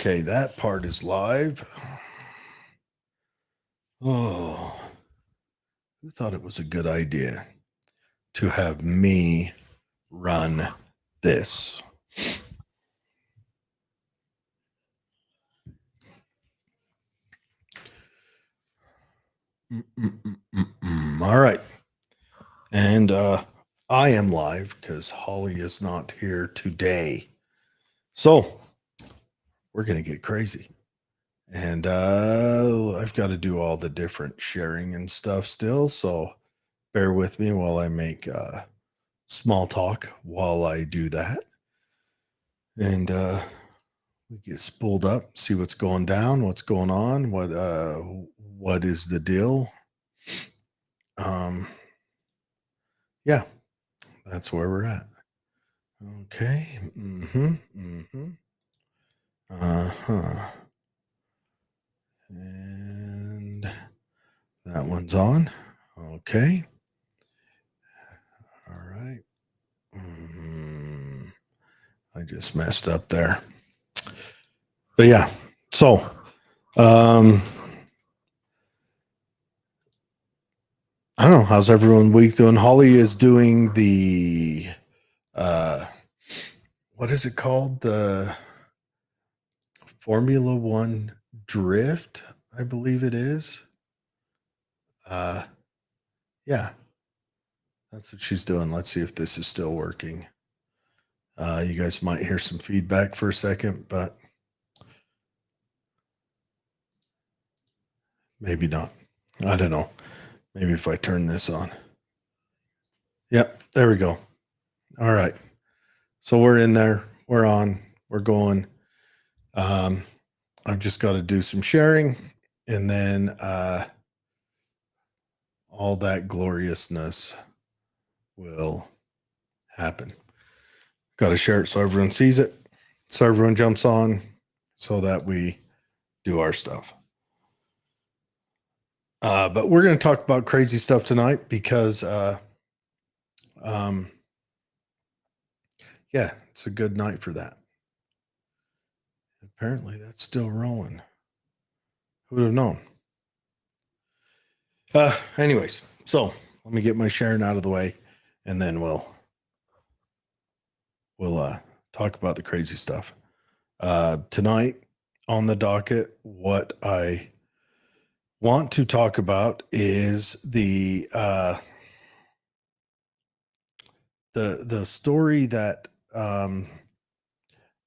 Okay, that part is live. Oh, who thought it was a good idea to have me run this? All right. And I am live because Holly is not here today. So we're going to get crazy. And I've got to do all the different sharing and stuff still. So bear with me while I make small talk while I do that. And we get spooled up, see what's going down, what's going on, what is the deal. Yeah, that's where we're at. Okay. Uh-huh. And that one's on. Okay. All right. I just messed up there. But yeah, so I don't know, how's everyone week doing? Holly is doing the what is it called? The Formula One Drift, I believe it is. Yeah, that's what she's doing. Let's see if this is still working. You guys might hear some feedback for a second, but maybe not. I don't know. Maybe if I turn this on. Yep, there we go. All right. So we're in there. We're on. We're going. I've just got to do some sharing, and then all that gloriousness will happen. Got to share it so everyone sees it, so everyone jumps on, so that we do our stuff. But we're going to talk about crazy stuff tonight because, yeah, it's a good night for that. Apparently, that's still rolling. Who would have known? Anyways, so let me get my sharing out of the way, and then we'll talk about the crazy stuff. Tonight on the docket, what I want to talk about is the story that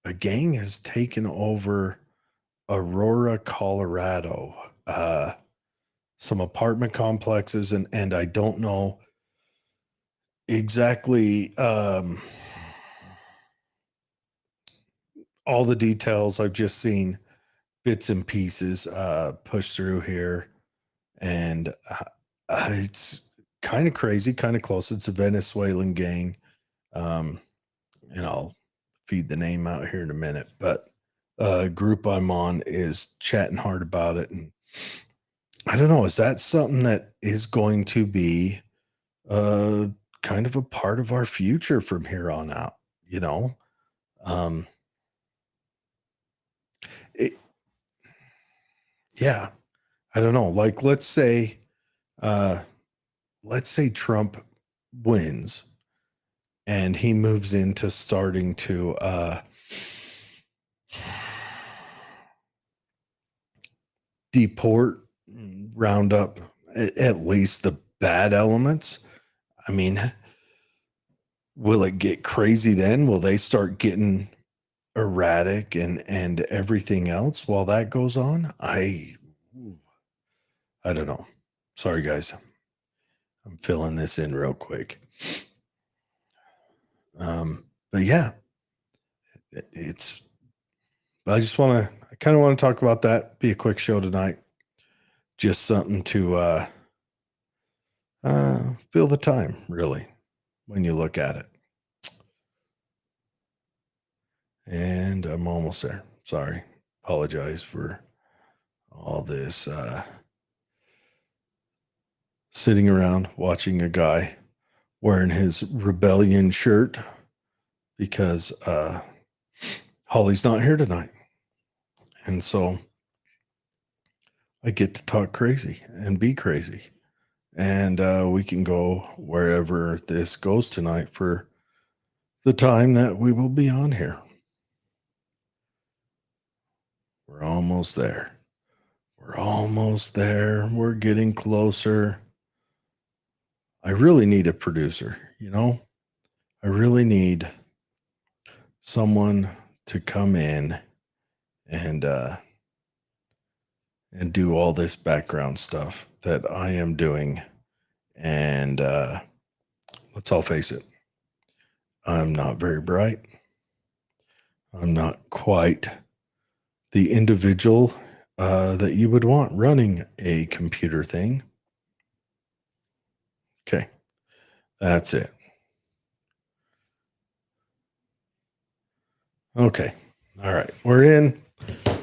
a gang has taken over Aurora, Colorado, some apartment complexes, and I don't know exactly all the details. I've just seen bits and pieces push through here, and it's kind of crazy, kind of close. It's a Venezuelan gang, and I'll feed the name out here in a minute, but group I'm on is chatting hard about it, and I don't know, is that something that is going to be kind of a part of our future from here on out? You know, yeah, I don't know. Like, let's say Trump wins and he moves into starting to deport, round up at least the bad elements. I mean, will it get crazy then? Will they start getting erratic and everything else while that goes on? I don't know. Sorry, guys. I'm filling this in real quick. But yeah, it's. I just want to. I kind of want to talk about that. Be a quick show tonight. Just something to fill the time, really, when you look at it. And I'm almost there. Sorry. Apologize for all this sitting around watching a guy wearing his rebellion shirt because Holly's not here tonight. And so I get to talk crazy and be crazy. And we can go wherever this goes tonight for the time that we will be on here. We're almost there. We're almost there. We're getting closer. I really need a producer, you know? I really need someone to come in and do all this background stuff that I am doing. And let's all face it, I'm not very bright. I'm not quite the individual that you would want running a computer thing. Okay, that's it. Okay, all right, we're in.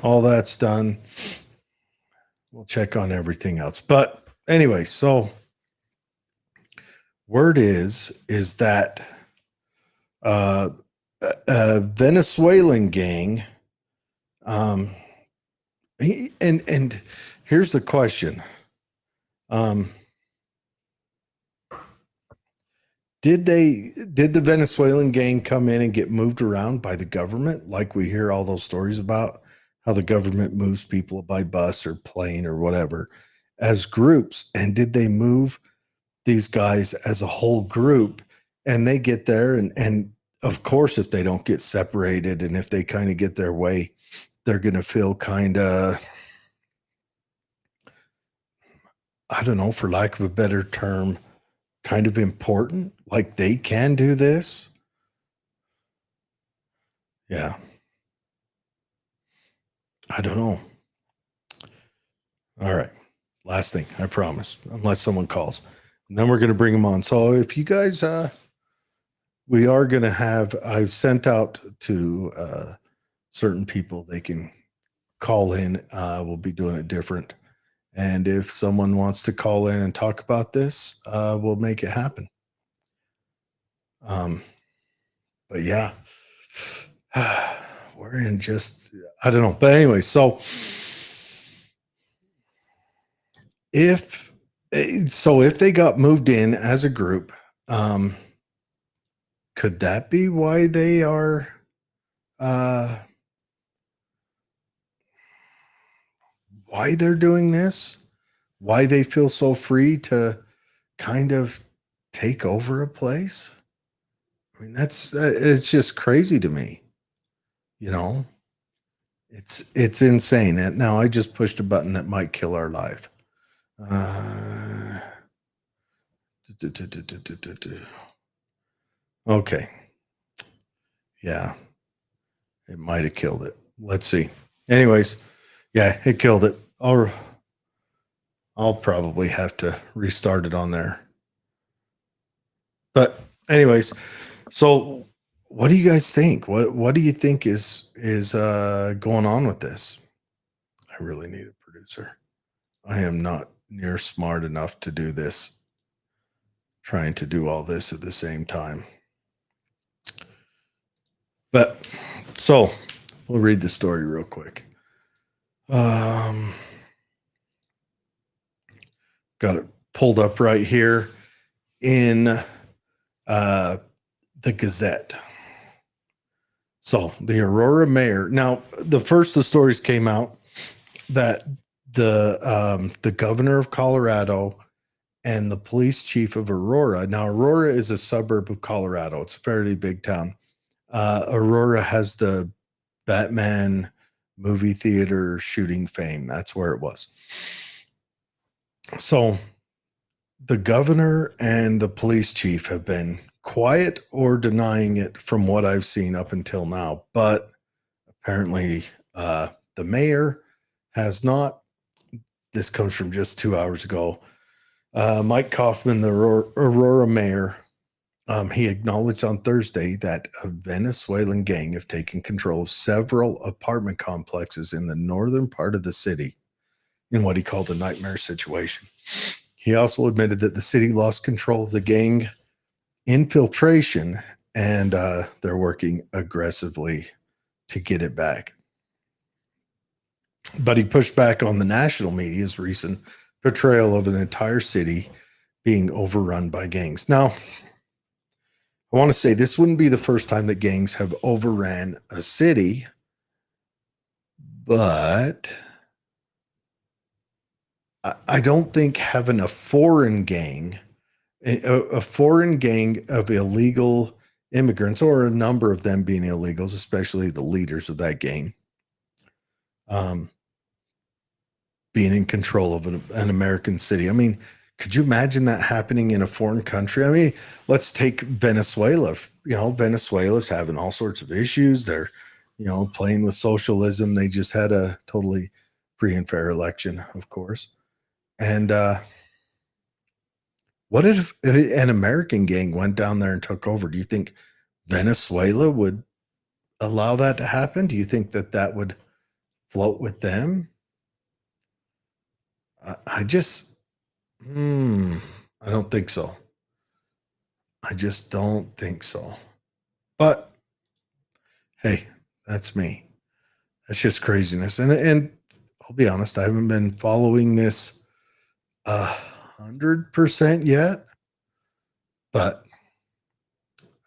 All that's done. We'll check on everything else. But anyway, so word is that a Venezuelan gang, and here's the question. Did the Venezuelan gang come in and get moved around by the government? Like we hear all those stories about how the government moves people by bus or plane or whatever as groups. And did they move these guys as a whole group? And they get there and of course, if they don't get separated and if they kind of get their way, they're going to feel kind of, I don't know, for lack of a better term, kind of important. Like they can do this. Yeah. I don't know. All right. Last thing, I promise, unless someone calls. And then we're going to bring them on. So if you guys, we are going to have, I've sent out to certain people, they can call in. We'll be doing it different. And if someone wants to call in and talk about this, we'll make it happen. But yeah, we're in just, I don't know. But anyway, so if they got moved in as a group, could that be why they are why they're doing this? Why they feel so free to kind of take over a place? I mean, that's it's just crazy to me. You know, it's insane. And now I just pushed a button that might kill our live. Okay. Yeah. It might have killed it. Let's see. Anyways, yeah, it killed it. I'll probably have to restart it on there. But anyways, so what do you guys think? What do you think is going on with this? I really need a producer. I am not near smart enough to do this, trying to do all this at the same time. But so we'll read the story real quick. Got it pulled up right here in the Gazette. So the Aurora mayor. Now, the stories came out that the governor of Colorado and the police chief of Aurora. Now, Aurora is a suburb of Colorado. It's a fairly big town. Aurora has the Batman movie theater shooting fame. That's where it was. So the governor and the police chief have been quiet or denying it from what I've seen up until now. But apparently the mayor has not. This comes from just 2 hours ago. Mike Kaufman, the Aurora mayor, he acknowledged on Thursday that a Venezuelan gang have taken control of several apartment complexes in the northern part of the city in what he called a nightmare situation. He also admitted that the city lost control of the gang infiltration and they're working aggressively to get it back. But he pushed back on the national media's recent portrayal of an entire city being overrun by gangs. Now, I want to say this wouldn't be the first time that gangs have overran a city, but I don't think having a foreign gang of illegal immigrants, or a number of them being illegals, especially the leaders of that gang, being in control of an American city. I mean, could you imagine that happening in a foreign country? I mean, let's take Venezuela. Venezuela's having all sorts of issues. They're, playing with socialism. They just had a totally free and fair election, of course. And what if an American gang went down there and took over? Do you think Venezuela would allow that to happen? Do you think that would float with them? I don't think so. I just don't think so. But hey, that's me. That's just craziness. And I'll be honest, I haven't been following this 100% yet. But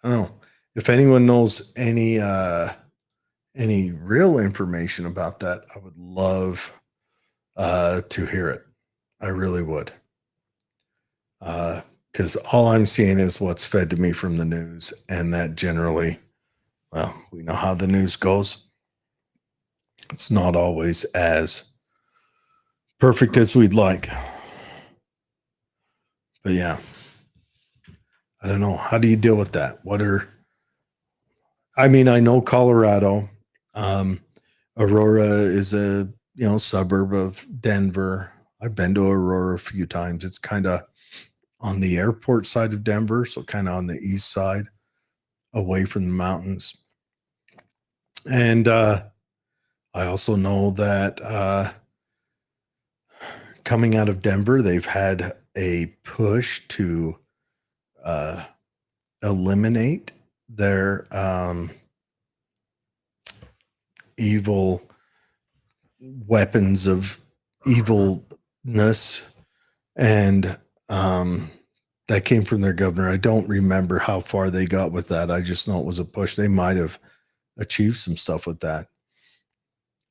I don't know if anyone knows any real information about that. I would love to hear it. I really would. Because all I'm seeing is what's fed to me from the news, and that generally, well, we know how the news goes. It's not always as perfect as we'd like. But yeah, I don't know. How do you deal with that? I know Colorado. Aurora is a suburb of Denver. I've been to Aurora a few times. It's kind of on the airport side of Denver, so kind of on the east side, away from the mountains. And I also know that coming out of Denver, they've had a push to eliminate their evil weapons of evilness, and that came from their governor. I don't remember how far they got with that. I just know it was a push. They might have achieved some stuff with that.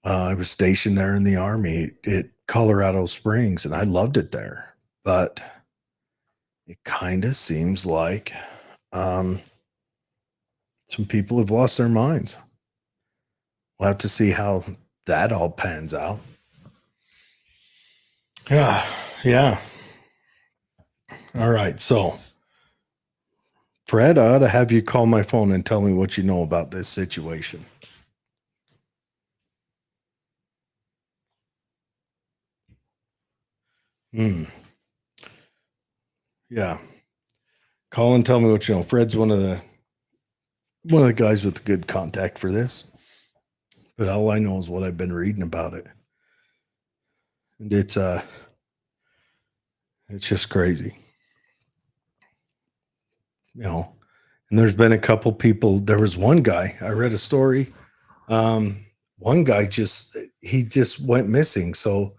I was stationed there in the Army at Colorado Springs, and I loved it there. But it kind of seems like some people have lost their minds. We'll have to see how that all pans out. Yeah. All right. So, Fred, I ought to have you call my phone and tell me what you know about this situation. Yeah. Call and tell me what you know. Fred's one of the guys with good contact for this. But all I know is what I've been reading about it. And it's just crazy. And there's been a couple people. There was one guy, I read a story. One guy just went missing. So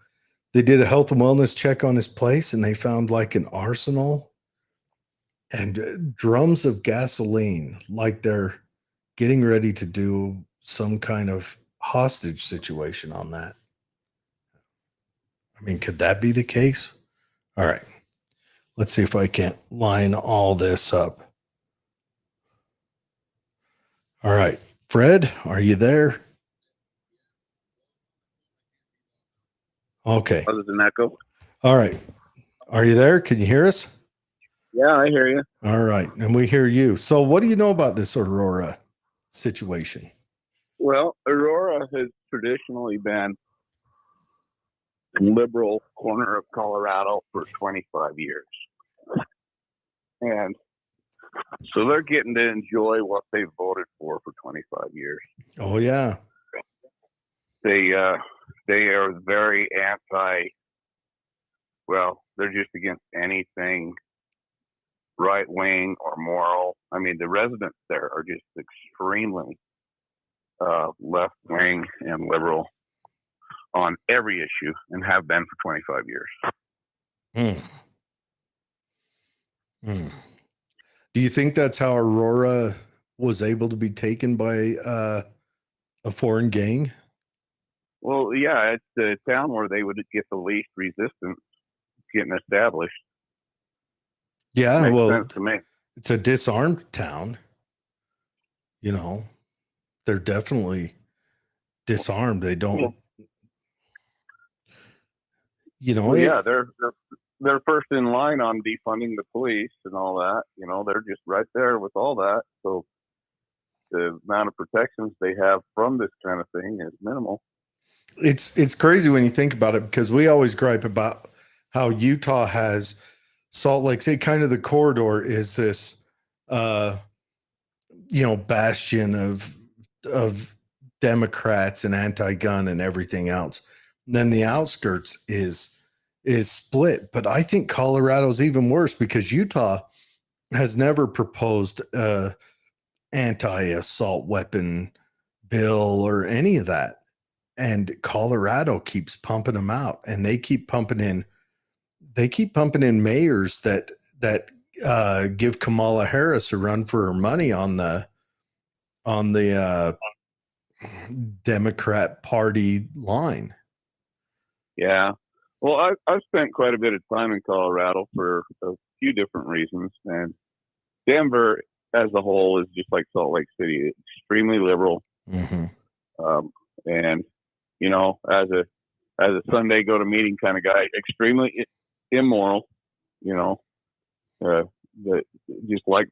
they did a health and wellness check on his place, and they found like an arsenal and drums of gasoline, like they're getting ready to do some kind of hostage situation on that. I mean, could that be the case? All right. Let's see if I can't line all this up. All right. Fred, are you there? Okay. Other than that, go. All right. Are you there? Can you hear us? Yeah, I hear you. All right. And we hear you. So what do you know about this Aurora situation? Well, Aurora has traditionally been a liberal corner of Colorado for 25 years. And so they're getting to enjoy what they voted for 25 years. Oh, yeah. They are very they're just against anything right-wing or moral. I mean, the residents there are just extremely left-wing and liberal. on every issue and have been for 25 years. Do you think that's how Aurora was able to be taken by a foreign gang? Well, yeah, it's the town where they would get the least resistance getting established. Yeah, Makes well, sense to me. it's a disarmed town. You know, they're definitely disarmed. They don't, you know. Well, yeah, they're first in line on defunding the police and all that. You know, they're just right there with all that. So the amount of protections they have from this kind of thing is minimal. It's crazy when you think about it, because we always gripe about how Utah has Salt Lake City, kind of the corridor is this, bastion of Democrats and anti-gun and everything else. And then the outskirts is split. But I think Colorado's even worse, because Utah has never proposed anti-assault weapon bill or any of that. And Colorado keeps pumping them out, and they keep pumping in mayors that give Kamala Harris a run for her money on the Democrat Party line. Yeah. Well, I've spent quite a bit of time in Colorado for a few different reasons, and Denver as a whole is just like Salt Lake City, extremely liberal. Mm-hmm. And you know, as a Sunday go to meeting kind of guy, extremely immoral. You know, just like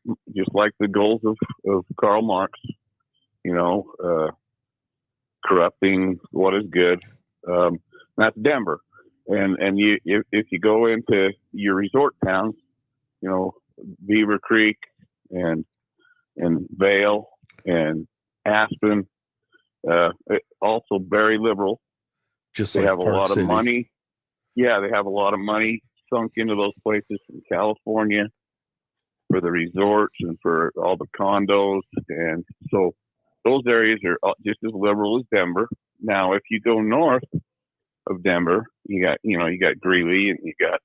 the goals of Karl Marx. You know, corrupting what is good. That's Denver, and if you go into your resort towns, you know, Beaver Creek and Vail and Aspen, also very liberal. Just they like have Park a lot City. of money. Yeah, they have a lot of money sunk into those places from California for the resorts and for all the condos, and so those areas are just as liberal as Denver. Now, if you go north of Denver, you got Greeley, and you got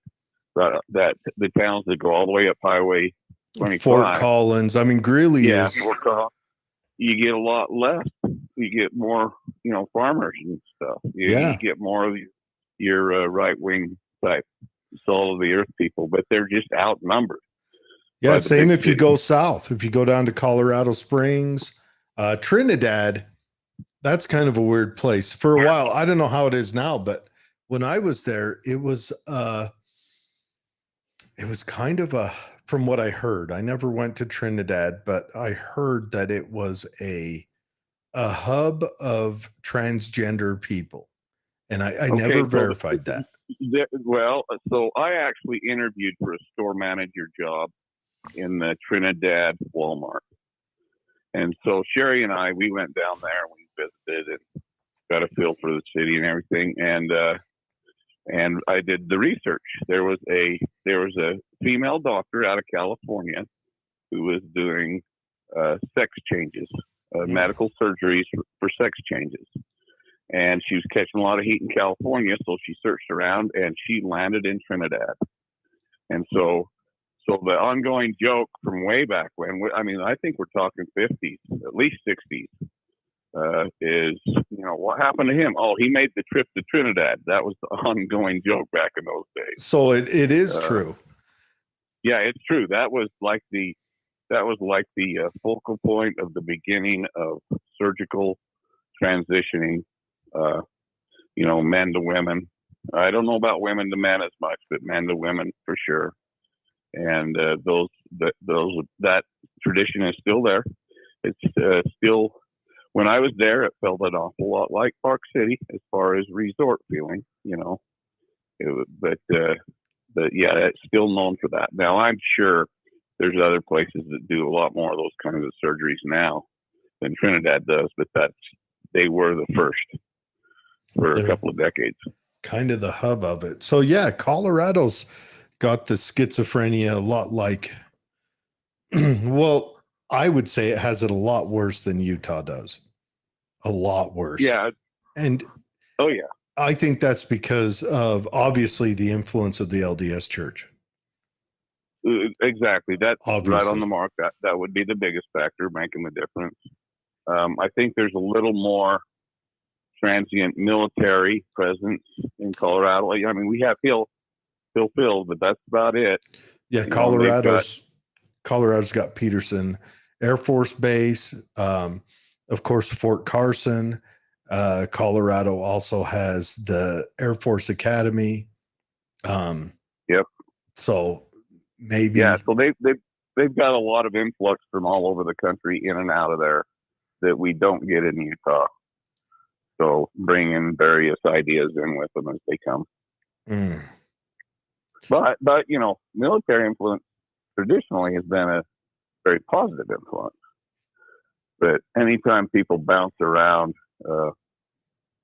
the towns that go all the way up Highway 25. Fort Collins. I mean, Greeley is. Fort Collins. You get a lot less. You get more, farmers and stuff. You get more of your right wing type soul of the earth people, but they're just outnumbered. Yeah, same if you go south. If you go down to Colorado Springs, Trinidad, that's kind of a weird place. For a while, I don't know how it is now, but when I was there, it was kind of from what I heard. I never went to Trinidad, but I heard that it was a hub of transgender people. And I never verified that. Well, so I actually interviewed for a store manager job in the Trinidad Walmart. And so Sherry and we went down there and we visited and got a feel for the city and everything. And I did the research. There was a female doctor out of California who was doing sex changes, medical surgeries for sex changes. And she was catching a lot of heat in California, so she searched around and she landed in Trinidad. And so the ongoing joke from way back when, I think we're talking 50s, at least 60s, is, what happened to him? Oh, he made the trip to Trinidad. That was the ongoing joke back in those days. So it is true. Yeah, it's true. That was like the focal point of the beginning of surgical transitioning, men to women. I don't know about women to men as much, but men to women for sure. And that tradition is still there. It's still. When I was there, it felt an awful lot like Park City as far as resort feeling, but yeah, it's still known for that. Now, I'm sure there's other places that do a lot more of those kinds of surgeries now than Trinidad does, but they were the first for a couple of decades. Kind of the hub of it. So yeah, Colorado's got the schizophrenia a lot like, well, I would say it has it a lot worse than Utah does. A lot worse. Yeah. And oh yeah. I think that's because of obviously the influence of the LDS Church. Exactly. That's right on Obviously. the mark. That would be the biggest factor making the difference. I think there's a little more transient military presence in Colorado. I mean, we have Hill Phil, but that's about it. Yeah, You know, and Colorado's got Peterson Air Force Base. Of course, Fort Carson. Colorado also has the Air Force Academy. Yep. So maybe. Yeah. So they've got a lot of influx from all over the country in and out of there that we don't get in Utah. So bringing various ideas in with them as they come. Mm. But you know, military influence traditionally has been a very positive influence. But anytime people bounce around,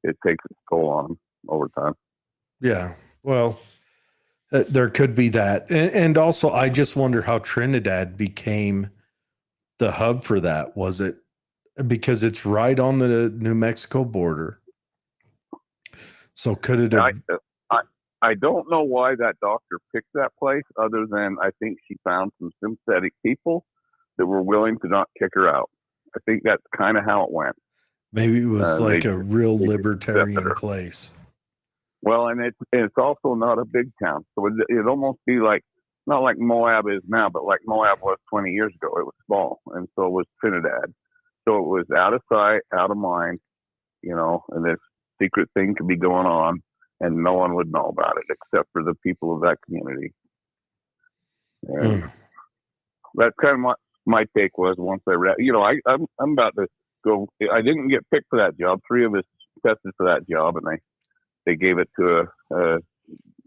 it takes its toll on them over time. Yeah. Well, there could be that. And also, I just wonder how Trinidad became the hub for that. Was it because it's right on the New Mexico border? So could it have? I don't know why that doctor picked that place, other than I think she found some sympathetic people that were willing to not kick her out. I think that's kind of how it went. Maybe it was like a real libertarian place. Well, and it's also not a big town, so it'd almost be like, not like Moab is now, but like Moab was 20 years ago. It was small, and so was Trinidad. So it was out of sight, out of mind, you know, and this secret thing could be going on, and no one would know about it except for the people of that community. And that's kind of what my take was once I read. You know, I'm about to go. I didn't get picked for that job. 3 of us tested for that job, and they gave it to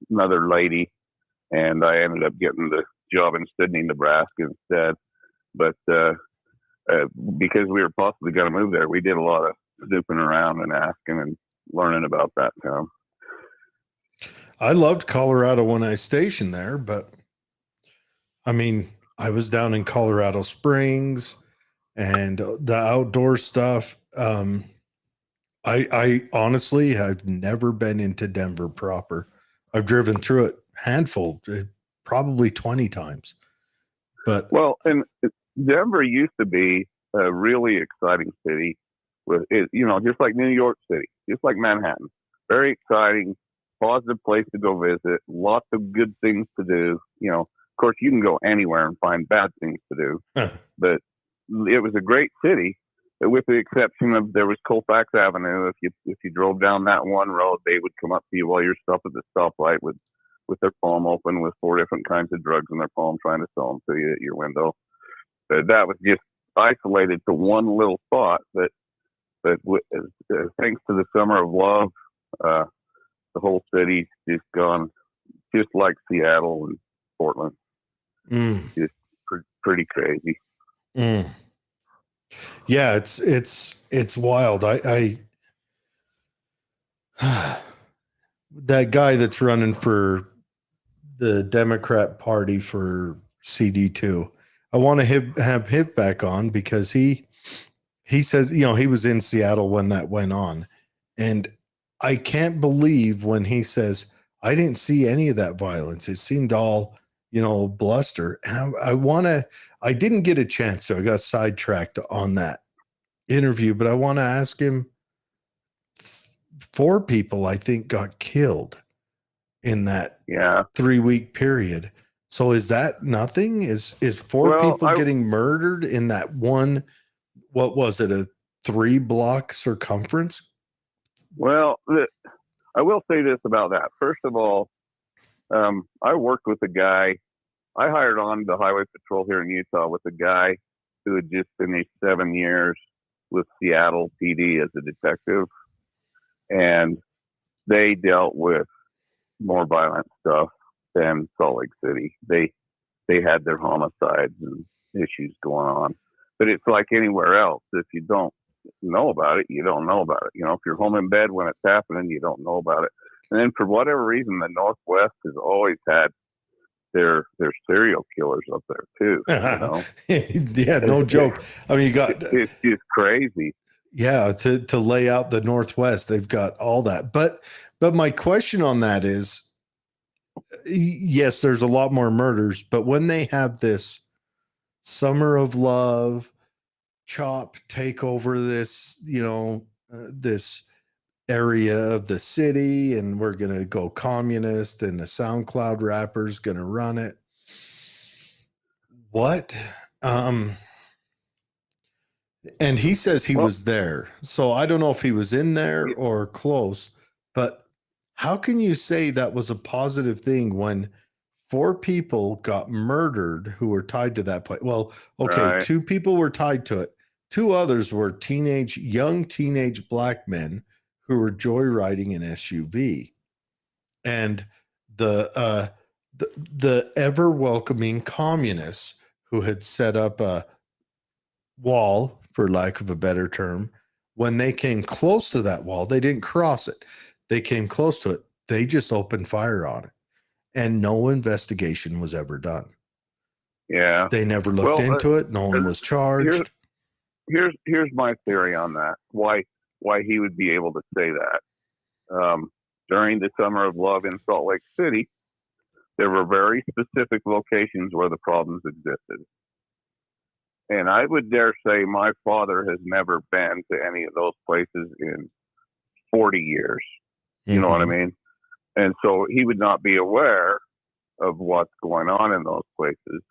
another lady, and I ended up getting the job in Sydney, Nebraska instead. But because we were possibly going to move there, we did a lot of snooping around and asking and learning about that town. I loved Colorado when I stationed there, but I mean, I was down in Colorado Springs and the outdoor stuff. I honestly have never been into Denver proper. I've driven through it handful, probably 20 times. But well, and Denver used to be a really exciting city with it, you know, just like New York City, just like Manhattan. Very exciting, positive place to go visit, lots of good things to do. You know, of course, you can go anywhere and find bad things to do, but it was a great city, with the exception of there was Colfax Avenue. If you drove down that one road, they would come up to you while you're stopped at the stoplight with their palm open with 4 different kinds of drugs in their palm, trying to sell them to you at your window. But that was just isolated to one little spot. But thanks to the Summer of Love, the whole city's just gone, just like Seattle and Portland. Just pretty crazy. Yeah, it's wild. I that guy that's running for the Democrat Party for CD2, I want to have him back on because he says, you know, he was in Seattle when that went on, and I can't believe when he says, I didn't see any of that violence. It seemed all, you know, bluster. And I didn't get a chance, so I got sidetracked on that interview, but I want to ask him, 4 people, I think, got killed in that 3-week period. So is that nothing? Is 4 people getting murdered in that one, what was it, a 3-block circumference? Well, I will say this about that. First of all, I worked with a guy. I hired on the highway patrol here in Utah with a guy who had just finished 7 years with Seattle PD as a detective, and they dealt with more violent stuff than Salt Lake City. They had their homicides and issues going on, but it's like anywhere else. If you don't know about it, you don't know about it. You know, if you're home in bed when it's happening, you don't know about it. And then for whatever reason, the Northwest has always had their serial killers up there too. You know? Yeah, no joke. I mean, it's just crazy. Yeah, to lay out the Northwest, they've got all that. But But my question on that is, yes, there's a lot more murders, but when they have this summer of love, CHOP take over this, this area of the city, and we're going to go communist, and the SoundCloud rapper's going to run it. What? And he says he was there. So I don't know if he was in there or close, but how can you say that was a positive thing when 4 people got murdered who were tied to that place? Well, okay, Right. 2 people were tied to it. 2 others were young teenage black men who were joyriding an SUV. And the ever welcoming communists who had set up a wall, for lack of a better term, when they came close to that wall, they didn't cross it. They came close to it. They just opened fire on it. And no investigation was ever done. Yeah. They never looked into it. No one was charged. Here's my theory on that. Why he would be able to say that. During the Summer of Love in Salt Lake City, there were very specific locations where the problems existed. And I would dare say my father has never been to any of those places in 40 years. You know what I mean? And so he would not be aware of what's going on in those places.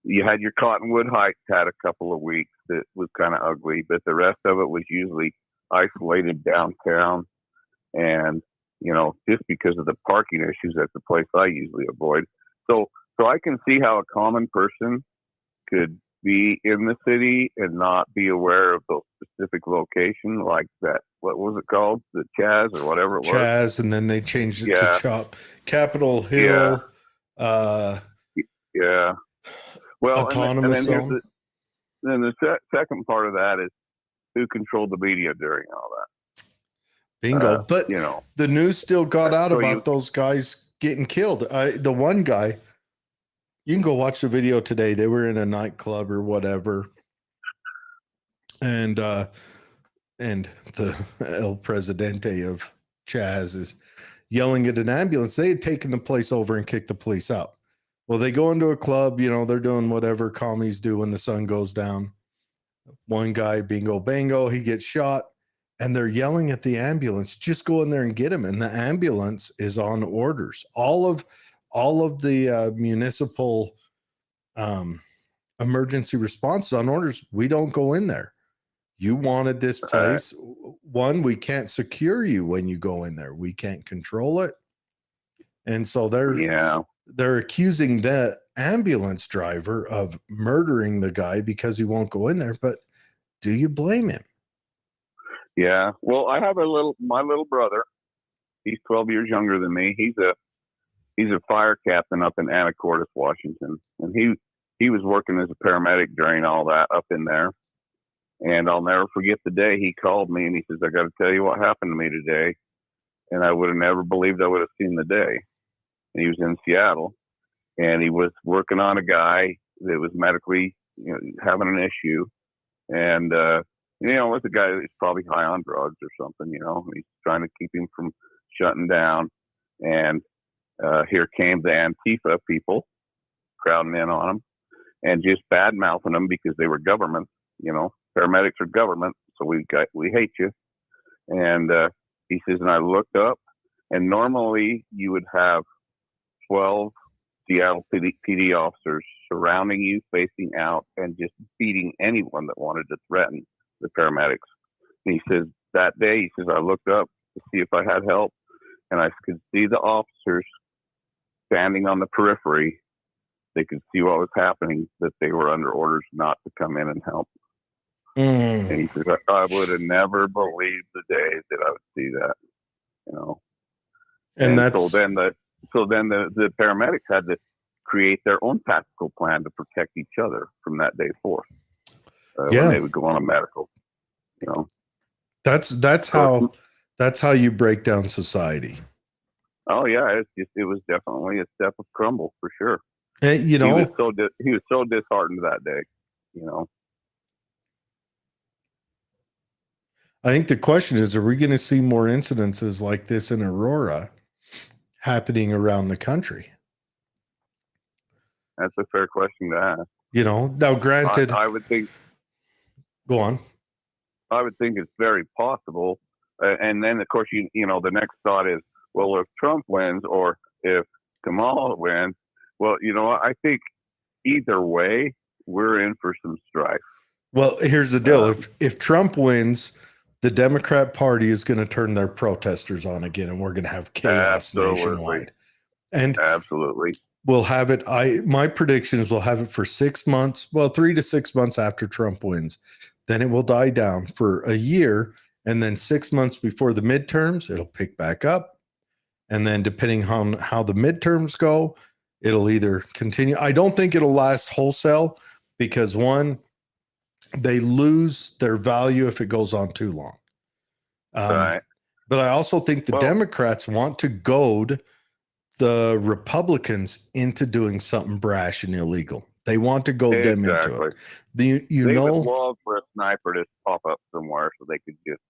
You had your Cottonwood Heights had a couple of weeks that was kind of ugly, but the rest of it was usually isolated downtown. And, just because of the parking issues, that's the place I usually avoid. So I can see how a common person could be in the city and not be aware of those specific location, like that. What was it called? The Chaz or whatever it was. Chaz, and then they changed it to CHOP. Capitol Hill. Yeah. Well, autonomous zone. Then the second part of that is who controlled the media during all that. Bingo. But the news still got out about those guys getting killed. The one guy, you can go watch the video today. They were in a nightclub or whatever. And the El Presidente of Chaz is yelling at an ambulance. They had taken the place over and kicked the police out. Well, they go into a club, they're doing whatever commies do when the sun goes down. One guy, bingo, bango, he gets shot, and they're yelling at the ambulance, just go in there and get him. And the ambulance is on orders. All of the municipal emergency response on orders. We don't go in there. You wanted this place. One, we can't secure you when you go in there. We can't control it. And so they're accusing the ambulance driver of murdering the guy because he won't go in there. But do you blame him? Yeah. Well, I have my little brother. He's 12 years younger than me. He's a fire captain up in Anacortes, Washington. And he was working as a paramedic during all that up in there. And I'll never forget the day he called me and he says, I got to tell you what happened to me today. And I would have never believed I would have seen the day. And he was in Seattle and he was working on a guy that was medically, having an issue. And, it's a guy that's probably high on drugs or something, and he's trying to keep him from shutting down. And here came the Antifa people crowding in on him and just bad mouthing them because they were government, paramedics are government. So we hate you. And he says, and I looked up and normally you would have 12 Seattle PD officers surrounding you, facing out, and just beating anyone that wanted to threaten the paramedics. And he says, that day, I looked up to see if I had help, and I could see the officers standing on the periphery. They could see what was happening, that they were under orders not to come in and help. And he says, I would have never believed the day that I would see that, And that's... So then the paramedics had to create their own tactical plan to protect each other from that day forth. When they would go on a medical, That's how you break down society. Oh yeah, it was definitely a step of crumble for sure. He was so disheartened that day. I think the question is, are we going to see more incidences like this in Aurora happening around the country? That's a fair question to ask. Now granted, I would think go on. I would think it's very possible. And then, of course, the next thought is, well, if Trump wins or if Kamala wins, well, I think either way, we're in for some strife. Well, here's the deal. If Trump wins, the Democrat Party is going to turn their protesters on again, and we're going to have chaos nationwide. And absolutely. We'll have it. My prediction is we'll have it for 6 months. Well, 3 to 6 months after Trump wins. Then it will die down for a year. And then 6 months before the midterms, it'll pick back up. And then depending on how the midterms go, it'll either continue. I don't think it'll last wholesale because one, they lose their value if it goes on too long. Right. But I also think the Democrats want to goad the Republicans into doing something brash and illegal. They want to goad them into it. They would love for a sniper to pop up somewhere so they could just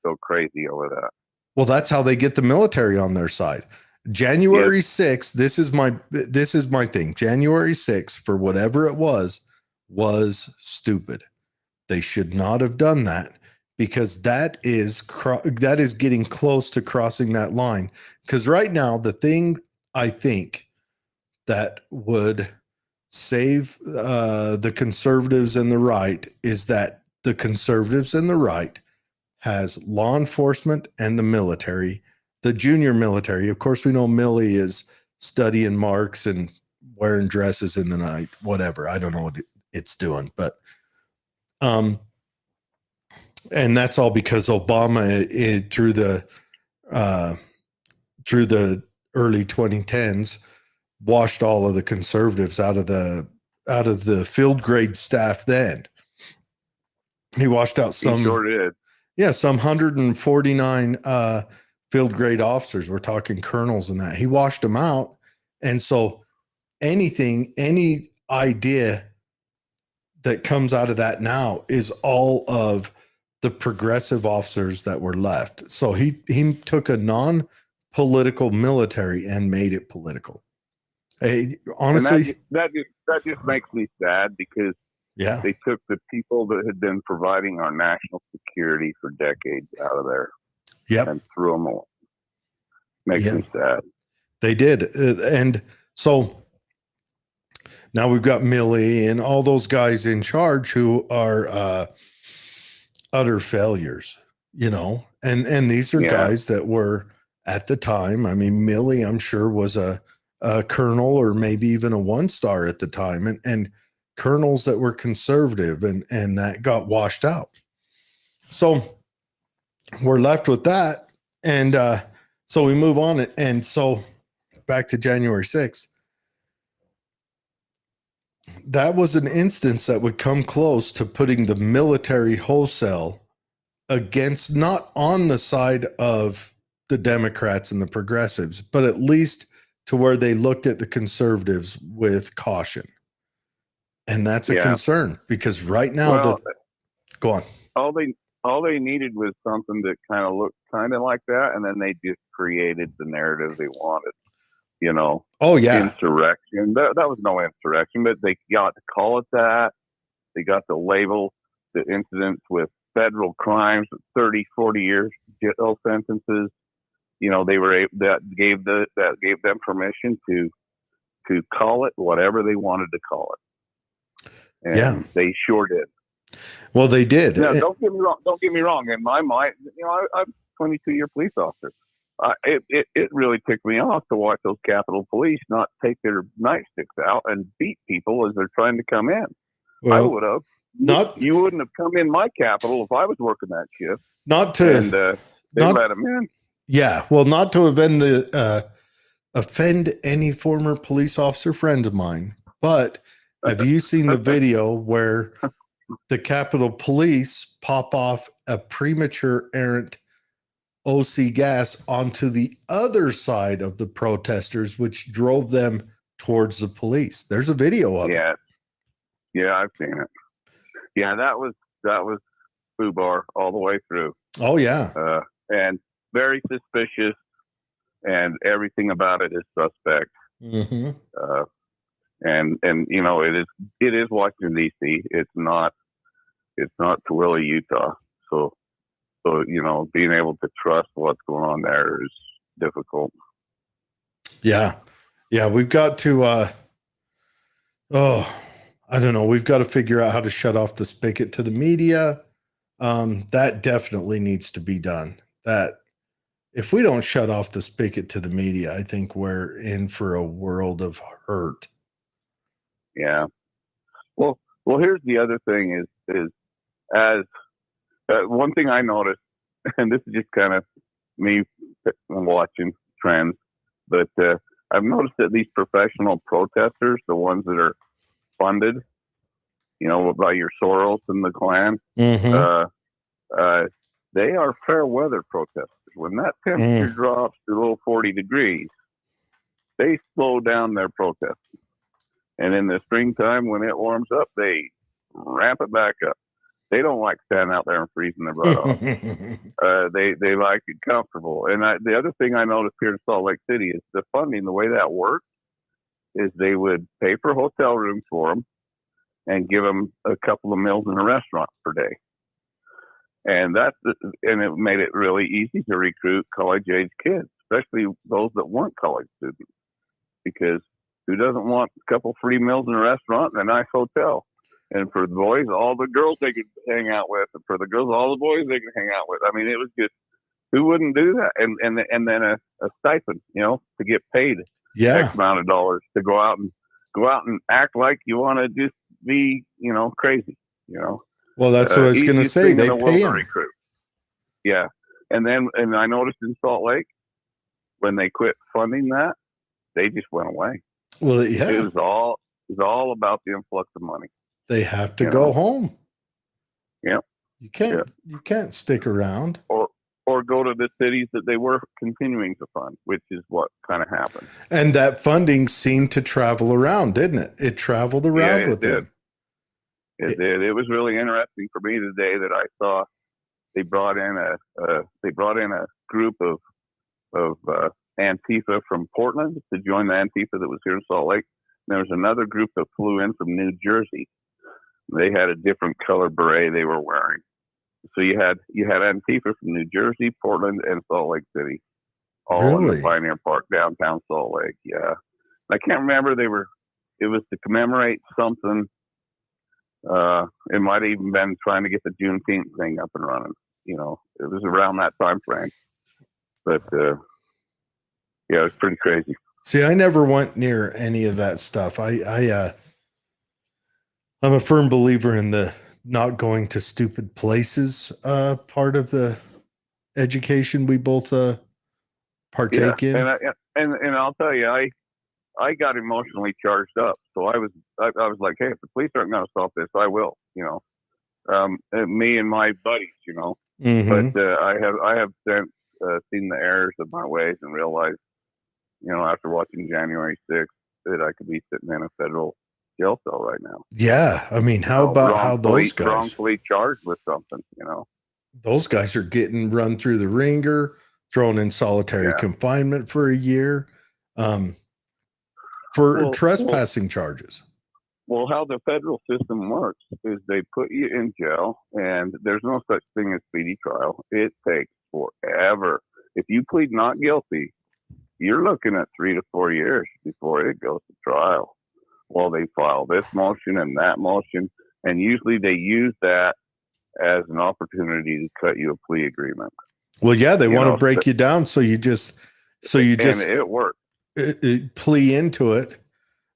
go crazy over that. Well, that's how they get the military on their side. January 6th, this is my thing. January 6th, for whatever it was stupid. They should not have done that because that is getting close to crossing that line. Because right now, the thing I think that would save the conservatives and the right is that the conservatives and the right has law enforcement and the military, the junior military. Of course, we know Millie is studying Marx and wearing dresses in the night, whatever. I don't know what it's doing, but and that's all because Obama through the early 2010s washed all of the conservatives out of the field grade staff. Then he washed out some. He sure did. Yeah, some 149 field grade officers. We're talking colonels and that. He washed them out. And so any idea that comes out of that now is all of the progressive officers that were left. So he took a non-political military and made it political. Honestly, that just makes me sad because they took the people that had been providing our national security for decades out of there and threw them away. Makes me sad. They did. And so now we've got Millie and all those guys in charge who are utter failures, and these are guys that were at the time. I mean, Millie, I'm sure, was a colonel or maybe even a 1-star at the time. And colonels that were conservative and that got washed out. So we're left with that. And so we move on. And so back to January 6th, that was an instance that would come close to putting the military wholesale against, not on the side of the Democrats and the progressives, but at least to where they looked at the conservatives with caution. And that's a concern because right now, go on. All they needed was something that kind of looked kind of like that, and then they just created the narrative they wanted. Insurrection. That was no insurrection, but they got to call it that. They got to label the incidents with federal crimes, 30, 40 years jail sentences. That gave them permission to call it whatever they wanted to call it. And they sure did. Well, they did. Now, don't get me wrong. In my mind, I'm a 22-year police officer. It really ticked me off to watch those Capitol Police not take their nightsticks out and beat people as they're trying to come in. Well, I would have. You wouldn't have come in my Capitol if I was working that shift. They let them in. Yeah, well, not to offend any former police officer friend of mine, but have you seen the video where the Capitol Police pop off a premature errant OC gas onto the other side of the protesters, which drove them towards the police? There's a video of it. Yeah, I've seen it. Yeah, that was FUBAR all the way through. Oh yeah. And very suspicious, and everything about it is suspect. Mm-hmm. And it is Washington D.C. It's not Tooele, Utah. So being able to trust what's going on there is difficult. Yeah. Yeah. We've got to, I don't know. We've got to figure out how to shut off the spigot to the media. That definitely needs to be done. That if we don't shut off the spigot to the media, I think we're in for a world of hurt. Yeah. Well, here's the other thing is as one thing I noticed, and this is just kind of me watching trends, but I've noticed that these professional protesters, the ones that are funded, by your Soros and the Klan, Mm-hmm. they are fair weather protesters. When that temperature drops below 40 degrees, they slow down their protesting. And in the springtime, when it warms up, they ramp it back up. They don't like standing out there and freezing their butt off. They like it comfortable. And the other thing I noticed here in Salt Lake City is the funding. The way that works is they would pay for hotel rooms for them and give them a couple of meals in a restaurant per day. And it made it really easy to recruit college-age kids, especially those that weren't college students, because who doesn't want a couple free meals in a restaurant and a nice hotel? And for the boys, all the girls they could hang out with, and for the girls, all the boys they could hang out with. I mean, it was just, who wouldn't do that? And then a stipend, to get paid X amount of dollars to go out and act like you want to just be, crazy, Well, that's what I was going to say. They pay them. Recruit. Yeah. And I noticed in Salt Lake, when they quit funding that, they just went away. Well, yeah. It was all about the influx of money. They have to go home. Yeah. You can't stick around. Or go to the cities that they were continuing to fund, which is what kind of happened. And that funding seemed to travel around, didn't it? It traveled around with them. It did. It was really interesting for me today that I saw they brought in a group of Antifa from Portland to join the Antifa that was here in Salt Lake. And there was another group that flew in from New Jersey. They had a different color beret they were wearing. So you had Antifa from New Jersey, Portland, and Salt Lake City, all in the Pioneer Park, downtown Salt Lake. Yeah, I can't remember. It was to commemorate something. It might have even been trying to get the Juneteenth thing up and running. It was around that time frame. But yeah, it was pretty crazy. See, I never went near any of that stuff. I'm a firm believer in the not going to stupid places part of the education we both partake in. And I'll tell you, I got emotionally charged up. So I was like, hey, if the police aren't going to stop this, I will. Me and my buddies. Mm-hmm. But I have seen the errors of my ways and realized, after watching January 6th, that I could be sitting in a federal jail cell right now. Yeah, I mean, how about how those guys wrongfully charged with something? Those guys are getting run through the ringer, thrown in solitary confinement for a year, for trespassing charges. Well, how the federal system works is they put you in jail, and there's no such thing as speedy trial. It takes forever. If you plead not guilty, you're looking at 3 to 4 years before it goes to trial. Well, they file this motion and that motion, and usually they use that as an opportunity to cut you a plea agreement. Well, yeah, they want to break you down, so you just and it worked. Plea into it,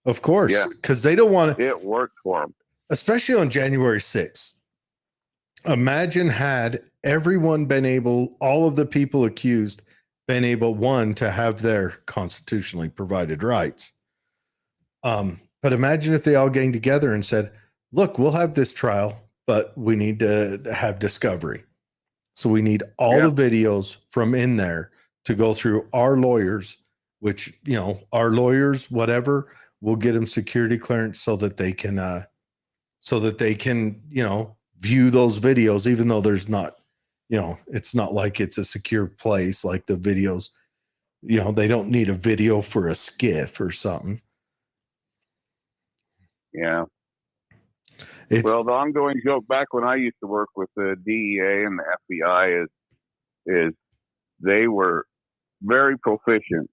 of course, because they don't want to. It worked for them, especially on January 6th. Imagine had everyone been able, all of the people accused, been able, one, to have their constitutionally provided rights. But imagine if they all gang together and said, look, we'll have this trial, but we need to have discovery. So we need all the videos from in there to go through our lawyers, which, our lawyers, whatever, will get them security clearance so that they can, view those videos, even though there's not, it's not like it's a secure place like the videos. They don't need a video for a skiff or something. Yeah. It's Well, the ongoing joke back when I used to work with the DEA and the FBI is they were very proficient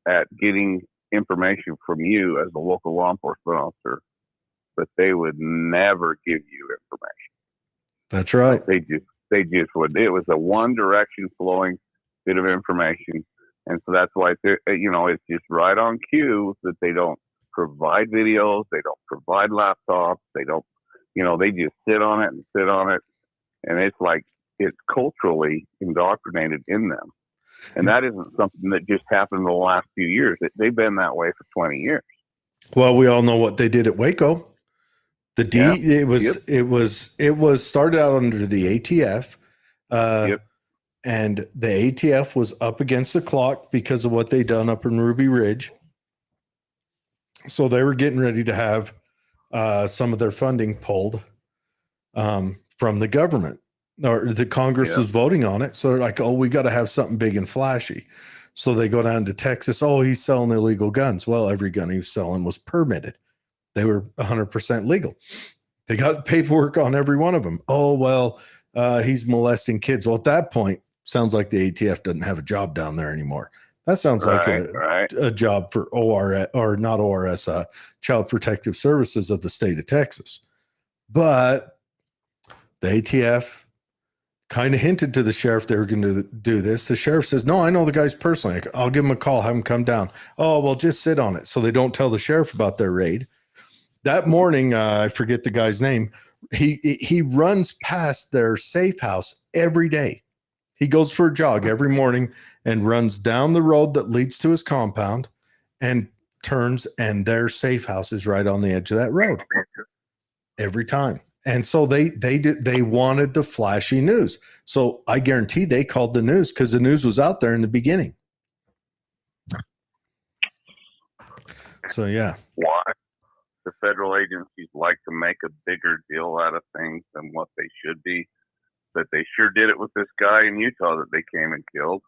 at getting information from you as a local law enforcement officer, but they would never give you information. That's right. They just would. It was a one direction flowing bit of information, and so that's why it's just right on cue that they don't provide videos, they don't provide laptops, they don't, they just sit on it, and it's like it's culturally indoctrinated in them. And that isn't something that just happened in the last few years. They've been that way for 20 years. Well, we all know what they did at Waco. It was started out under the ATF. And the ATF was up against the clock because of what they done up in Ruby Ridge. So they were getting ready to have some of their funding pulled from the government, or the Congress was voting on it. So they're like, oh, we got to have something big and flashy. So they go down to Texas. Oh, he's selling illegal guns. Well, every gun he was selling was permitted. They were 100% legal. They got paperwork on every one of them. Oh, well, he's molesting kids. Well, at that point, sounds like the ATF doesn't have a job down there anymore. That sounds like a job for ORS, or not ORS, Child Protective Services of the state of Texas. But the ATF kind of hinted to the sheriff they were going to do this. The sheriff says, no, I know the guys personally. I'll give him a call, have him come down. Oh, well, just sit on it. So they don't tell the sheriff about their raid. That morning, I forget the guy's name. He runs past their safe house every day. He goes for a jog every morning and runs down the road that leads to his compound and turns, and their safe house is right on the edge of that road every time. And so they wanted the flashy news. So I guarantee they called the news because the news was out there in the beginning. So, yeah. Why? The federal agencies like to make a bigger deal out of things than what they should be. But they sure did it with this guy in Utah that they came and killed,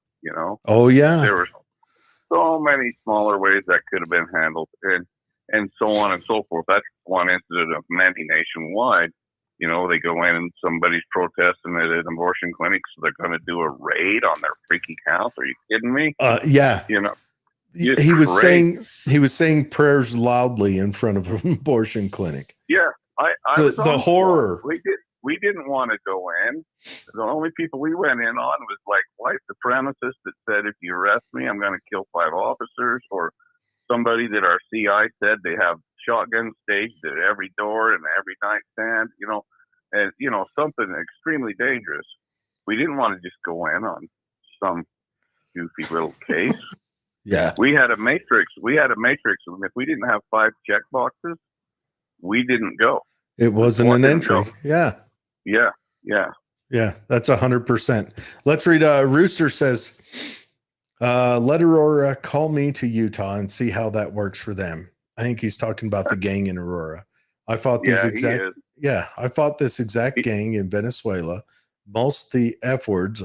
Oh, yeah. There were so many smaller ways that could have been handled, and so on and so forth. That's one incident of many nationwide. They go in and somebody's protesting at an abortion clinic, so they're going to do a raid on their freaking house. Are you kidding me? Yeah. He was saying prayers loudly in front of an abortion clinic. Yeah, the horror. We didn't want to go in. The only people we went in on was like white supremacists that said, if you arrest me, I'm going to kill 5 officers, or somebody that our CI said they have shotguns staged at every door and every nightstand, and something extremely dangerous. We didn't want to just go in on some goofy little case. Yeah. We had a matrix. And if we didn't have 5 check boxes, we didn't go. It wasn't an entry. Yeah. Yeah. That's 100%. Let's read. Rooster says, let Aurora call me to Utah and see how that works for them. I think he's talking about the gang in Aurora. I fought this exact gang in Venezuela. Most the F words.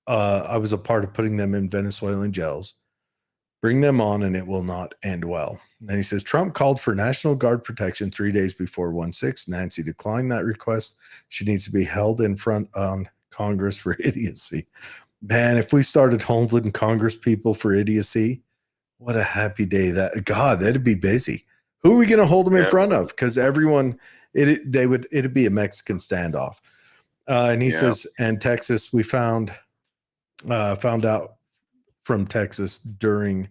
I was a part of putting them in Venezuelan jails. Bring them on and it will not end well. Then he says, Trump called for National Guard protection 3 days before 1/6. Nancy declined that request. She needs to be held in front on Congress for idiocy. Man, if we started holding Congress people for idiocy, what a happy day that'd be busy. Who are we going to hold them in front of? Because everyone, it'd be a Mexican standoff. And he says, and Texas, we found out from Texas during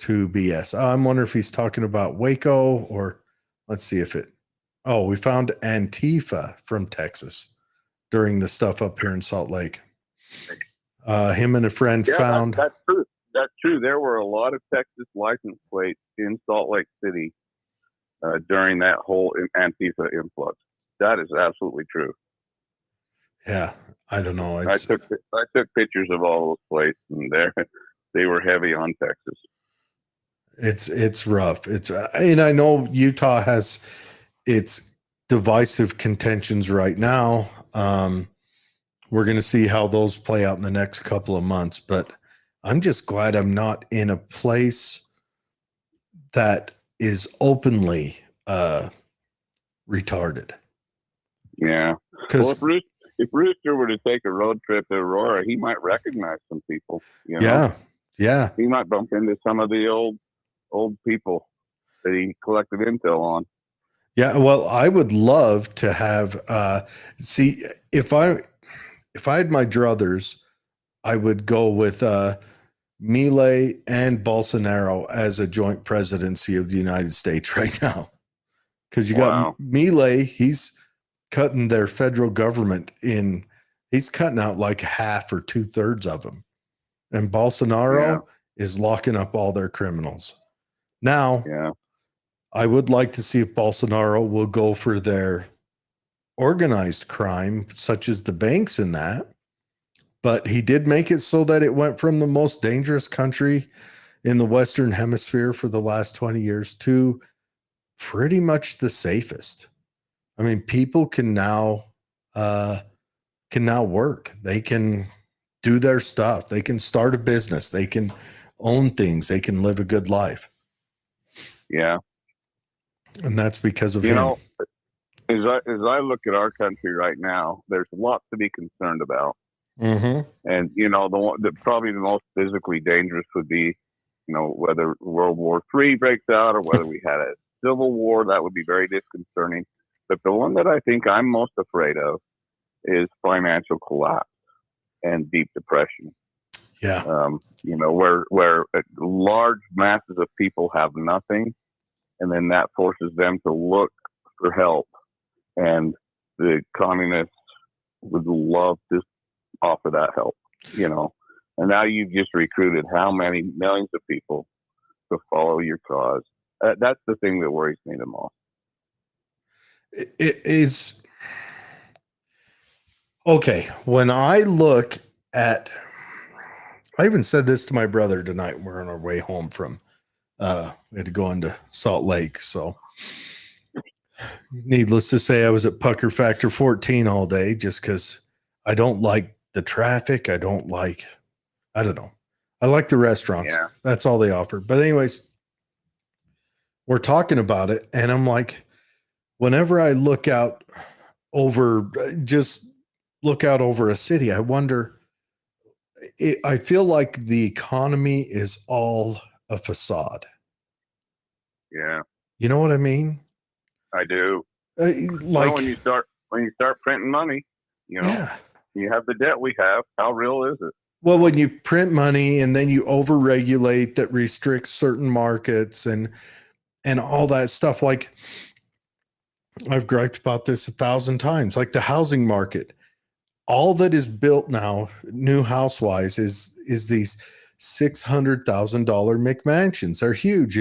2BS. I'm wondering if he's talking about Waco, or let's see if we found Antifa from Texas during the stuff up here in Salt Lake. Him and a friend found. That's true. That's true. There were a lot of Texas license plates in Salt Lake City during that whole Antifa influx. That is absolutely true. Yeah, I don't know. I took pictures of all those plates, and they were heavy on Texas. It's rough. And I know Utah has its divisive contentions right now we're going to see how those play out in the next couple of months. But I'm just glad I'm not in a place that is openly retarded. Yeah. Well, if Rooster were to take a road trip to Aurora, he might recognize some people. You know? Yeah. He might bump into some of the old people that he collected intel on. Yeah. Well, I would love to have see if I had my druthers, I would go with Milei and Bolsonaro as a joint presidency of the United States right now. Because you got Milei, he's cutting their federal government in, he's cutting out like half or 2/3 of them. And Bolsonaro is locking up all their criminals. Now, I would like to see if Bolsonaro will go for their organized crime, such as the banks and that. But he did make it so that it went from the most dangerous country in the Western Hemisphere for the last 20 years to pretty much the safest. I mean, people can now work. They can do their stuff. They can start a business. They can own things. They can live a good life. Yeah. And that's because of him. Know, as I look at our country right now, there's lots to be concerned about. Mm-hmm. And probably the most physically dangerous would be, whether World War III breaks out or whether we had a civil war. That would be very disconcerting. But the one that I think I'm most afraid of is financial collapse and deep depression. Yeah. Where large masses of people have nothing, and then that forces them to look for help. And the communists would love to offer that help, And now you've just recruited how many millions of people to follow your cause. That's the thing that worries me the most. It is okay. When I look at, I even said this to my brother tonight. We're on our way home from, we had to go into Salt Lake. So needless to say, I was at Pucker Factor 14 all day just because I don't like the traffic. I don't know. I like the restaurants. Yeah. That's all they offer. But anyways, we're talking about it. And I'm like, whenever I look out over a city, I wonder, I feel like the economy is all a facade. Yeah. You know what I mean? I do. When you start printing money, you have the debt we have. How real is it? Well, when you print money and then you overregulate that restricts certain markets and all that stuff, like I've griped about this 1,000 times, like the housing market, all that is built now, new house-wise, is these $600,000 McMansions. They're huge,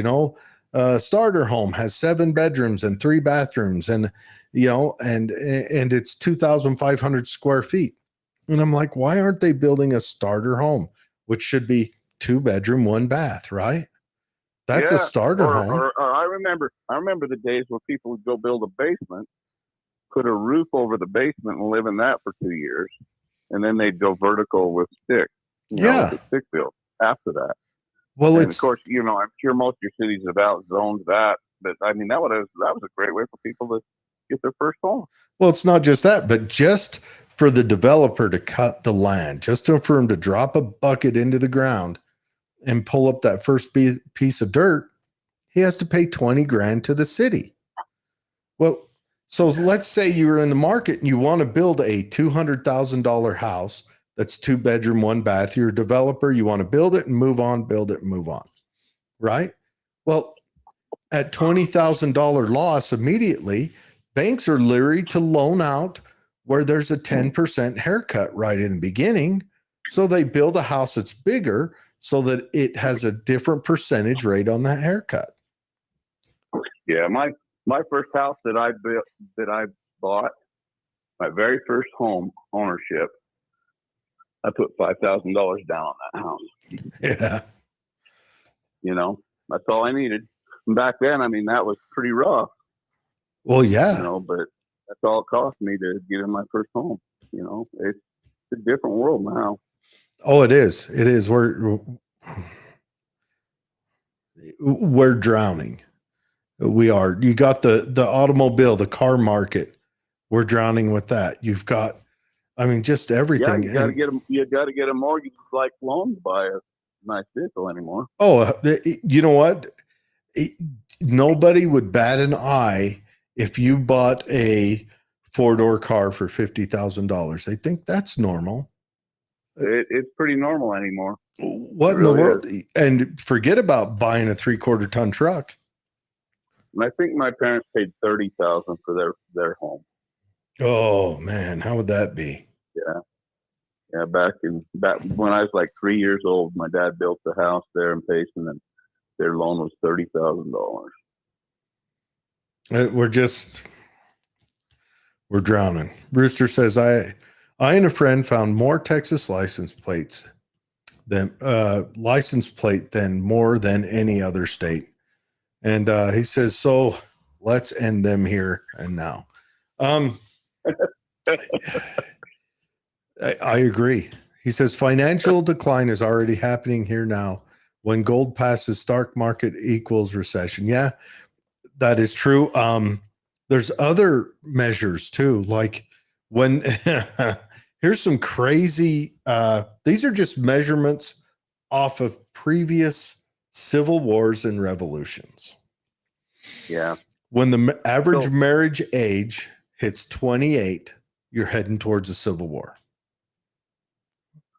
starter home has 7 bedrooms and 3 bathrooms, and and it's 2,500 square feet. And I'm like, why aren't they building a starter home, which should be 2 bedroom, 1 bath, right? That's a starter home. Or I remember the days where people would go build a basement, put a roof over the basement and live in that for 2 years. And then they'd go vertical with stick, with the stick build after that. Well, and of course, I'm sure most of your cities have outzoned that. But I mean, that was a great way for people to get their first home. Well, it's not just that, but just for the developer to cut the land, just for him to drop a bucket into the ground and pull up that first piece of dirt, he has to pay 20 grand to the city. Well, so let's say you're in the market and you want to build a $200,000 house that's 2 bedroom, 1 bath. You're a developer. You want to build it and move on, right? Well, at $20,000 loss immediately, banks are leery to loan out where there's a 10% haircut right in the beginning. So they build a house that's bigger so that it has a different percentage rate on that haircut. Yeah, my first house that I bought, my very first home ownership, I put $5,000 down on that house. Yeah. That's all I needed. And back then, I mean, that was pretty rough. Well, yeah. But that's all it cost me to get in my first home. a different world now. Oh, it is. It is. We're drowning. We are. You got the automobile, the car market. We're drowning with that. You've got, I mean, just everything. Yeah, you got to get a mortgage like loan to buy a nice vehicle anymore. Oh, you know what? Nobody would bat an eye if you bought a 4-door car for $50,000. They think that's normal. It's pretty normal anymore. What in the world? And forget about buying a 3/4 ton truck. And I think my parents paid $30,000 for their home. Oh man, how would that be? Yeah. Back when I was like 3 years old, my dad built the house there in Payson, and their loan was $30,000. We're drowning. Rooster says, I and a friend found more Texas license plate than more than any other state. And he says, so let's end them here and now. I agree. He says financial decline is already happening here now. When gold passes stock market equals recession. Yeah, that is true. There's other measures too, like when here's some crazy. These are just measurements off of previous civil wars and revolutions. Yeah. When the average marriage age hits 28, you're heading towards a civil war.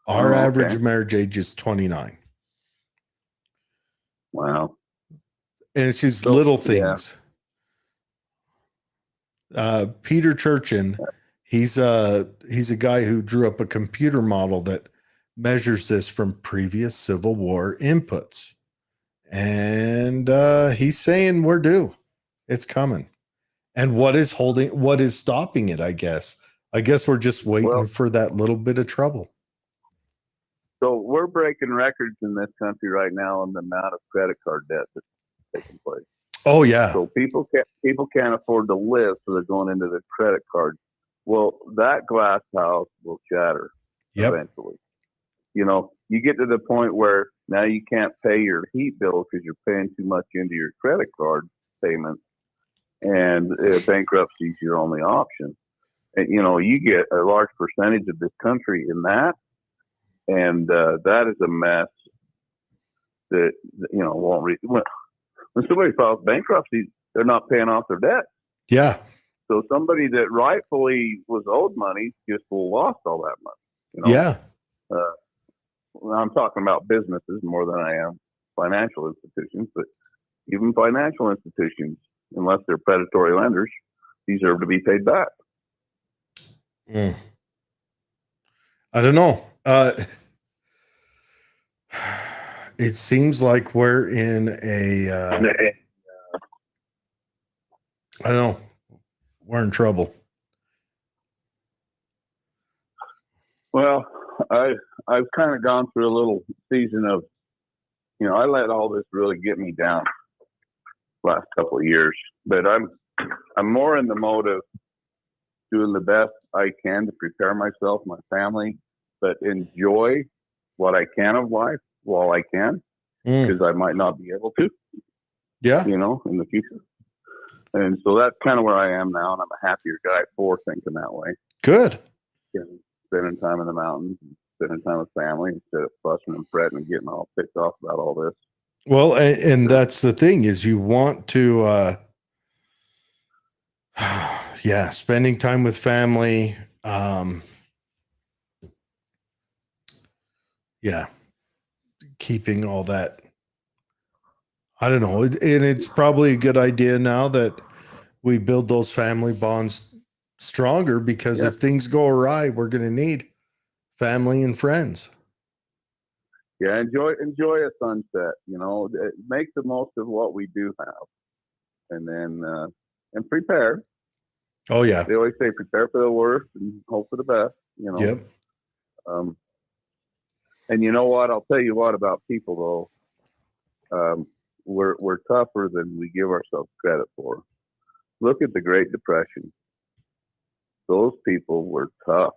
Our average marriage age is 29. Wow. And it's just little things. Yeah. Peter Churchin, he's a guy who drew up a computer model that measures this from previous Civil War inputs. And he's saying we're due. It's coming. And what is stopping it, I guess? I guess we're just waiting for that little bit of trouble. So we're breaking records in this country right now on the amount of credit card debt that's taking place. Oh yeah. So people can't afford to live, so they're going into the credit card. Well, that glass house will shatter eventually. You know, you get to the point where now you can't pay your heat bill because you're paying too much into your credit card payment, and bankruptcy is your only option. And, you know, you get a large percentage of this country in that. And that is a mess that, you know, won't when somebody files bankruptcy, they're not paying off their debt. Yeah. So somebody that rightfully was owed money just lost all that money. You know? Yeah. I'm talking about businesses more than I am financial institutions, but even financial institutions, unless they're predatory lenders, deserve to be paid back. I don't know. It seems like we're in I don't know. We're in trouble. Well, I've kind of gone through a little season of, you know, I let all this really get me down last couple of years, but I'm more in the mode of doing the best I can to prepare myself, my family, but enjoy what I can of life while I can, because I might not be able to. Yeah. You know, in the future. And so that's kind of where I am now, and I'm a happier guy for thinking that way. Good. You know, spending time in the mountains, spending time with family instead of fussing and fretting and getting all pissed off about all this. Well, and that's the thing is you want to, spending time with family. Keeping all that. I don't know. And it's probably a good idea now that we build those family bonds stronger, because if things go awry, we're going to need family and friends. Yeah. Enjoy a sunset, you know, make the most of what we do have, and then, and prepare. Oh yeah. They always say prepare for the worst and hope for the best, you know? Yep. And you know what? I'll tell you what about people though. We're tougher than we give ourselves credit for. Look at the Great Depression. Those people were tough.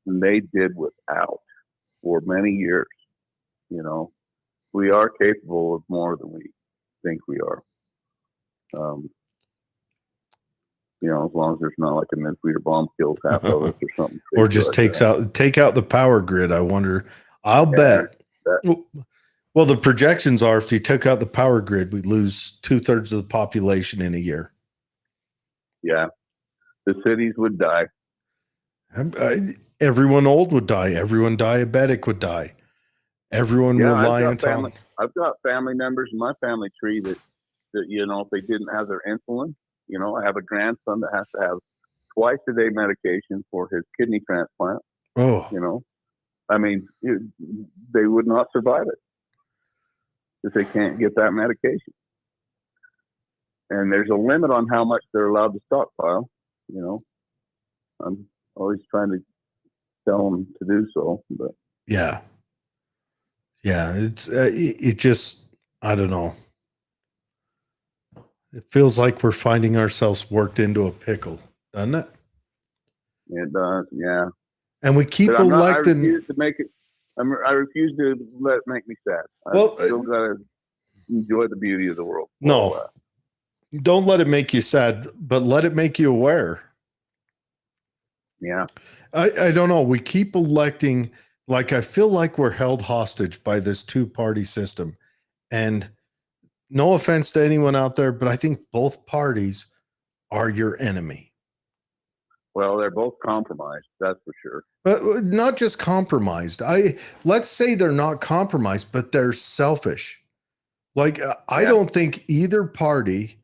and they did without for many years. We are capable of more than we think we are. As long as there's not like a nuclear bomb kills half of us or something. Or just take out the power grid. I wonder. I'll bet. Well, the projections are if you took out the power grid, we'd lose 2/3 of the population in a year. Yeah. The cities would die. Everyone old would die. Everyone diabetic would die. Everyone reliant on. I've got family members in my family tree that if they didn't have their insulin, I have a grandson that has to have twice a day medication for his kidney transplant. Oh, they would not survive it if they can't get that medication. And there's a limit on how much they're allowed to stockpile. I'm always trying to tell them to do so, but yeah, it just, I don't know. It feels like we're finding ourselves worked into a pickle, doesn't it? It does, yeah. And we keep electing. I refuse to make it. I refuse to let it make me sad. I still gotta enjoy the beauty of the world. No, don't let it make you sad, but let it make you aware. Yeah. I don't know. We keep electing, like, I feel like we're held hostage by this two-party system. And no offense to anyone out there, but I think both parties are your enemy. Well, they're both compromised, that's for sure. But not just compromised. Let's say they're not compromised, but they're selfish. Like, I don't think either party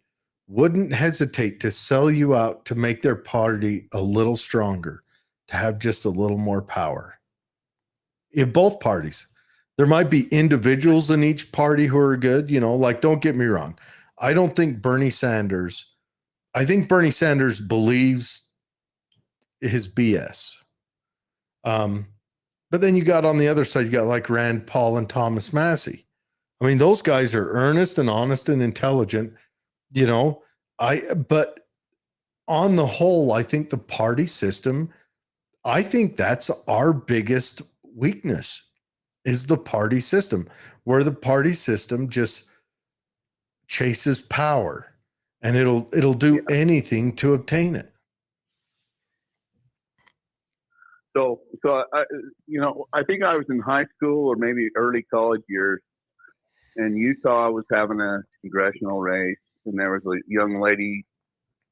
wouldn't hesitate to sell you out to make their party a little stronger, to have just a little more power. In both parties. There might be individuals in each party who are good, like, don't get me wrong. I think Bernie Sanders believes his BS. But then you got on the other side, you got like Rand Paul and Thomas Massey. I mean, those guys are earnest and honest and intelligent, but on the whole, I think the party system, I think that's our biggest weakness. Is the party system, where the party system just chases power and it'll do anything to obtain it. So I think I was in high school or maybe early college years, and Utah was having a congressional race, and there was a young lady,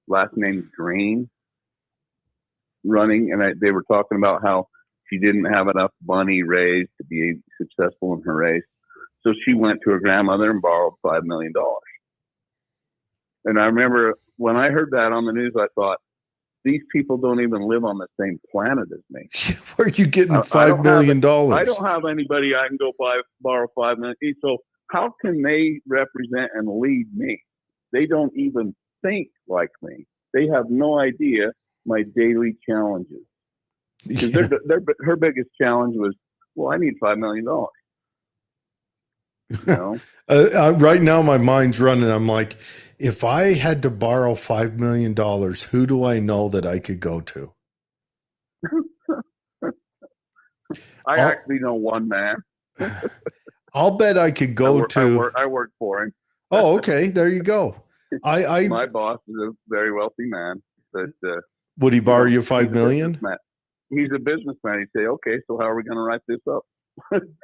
last name Green, running, and they were talking about how she didn't have enough money raised to be successful in her race. So she went to her grandmother and borrowed $5 million. And I remember when I heard that on the news, I thought, these people don't even live on the same planet as me. Where are you getting $5 million? I don't have anybody I can go borrow $5 million. So how can they represent and lead me? They don't even think like me. They have no idea my daily challenges. Because her biggest challenge was, I need $5 million. Right now, my mind's running. I'm like, if I had to borrow $5 million, who do I know that I could go to? I actually know one man. I'll bet I could go to. I work for him. Oh, okay. There you go. My boss is a very wealthy man. But would he borrow you $5 million? He's a businessman. He'd say, "Okay, so how are we going to write this up?"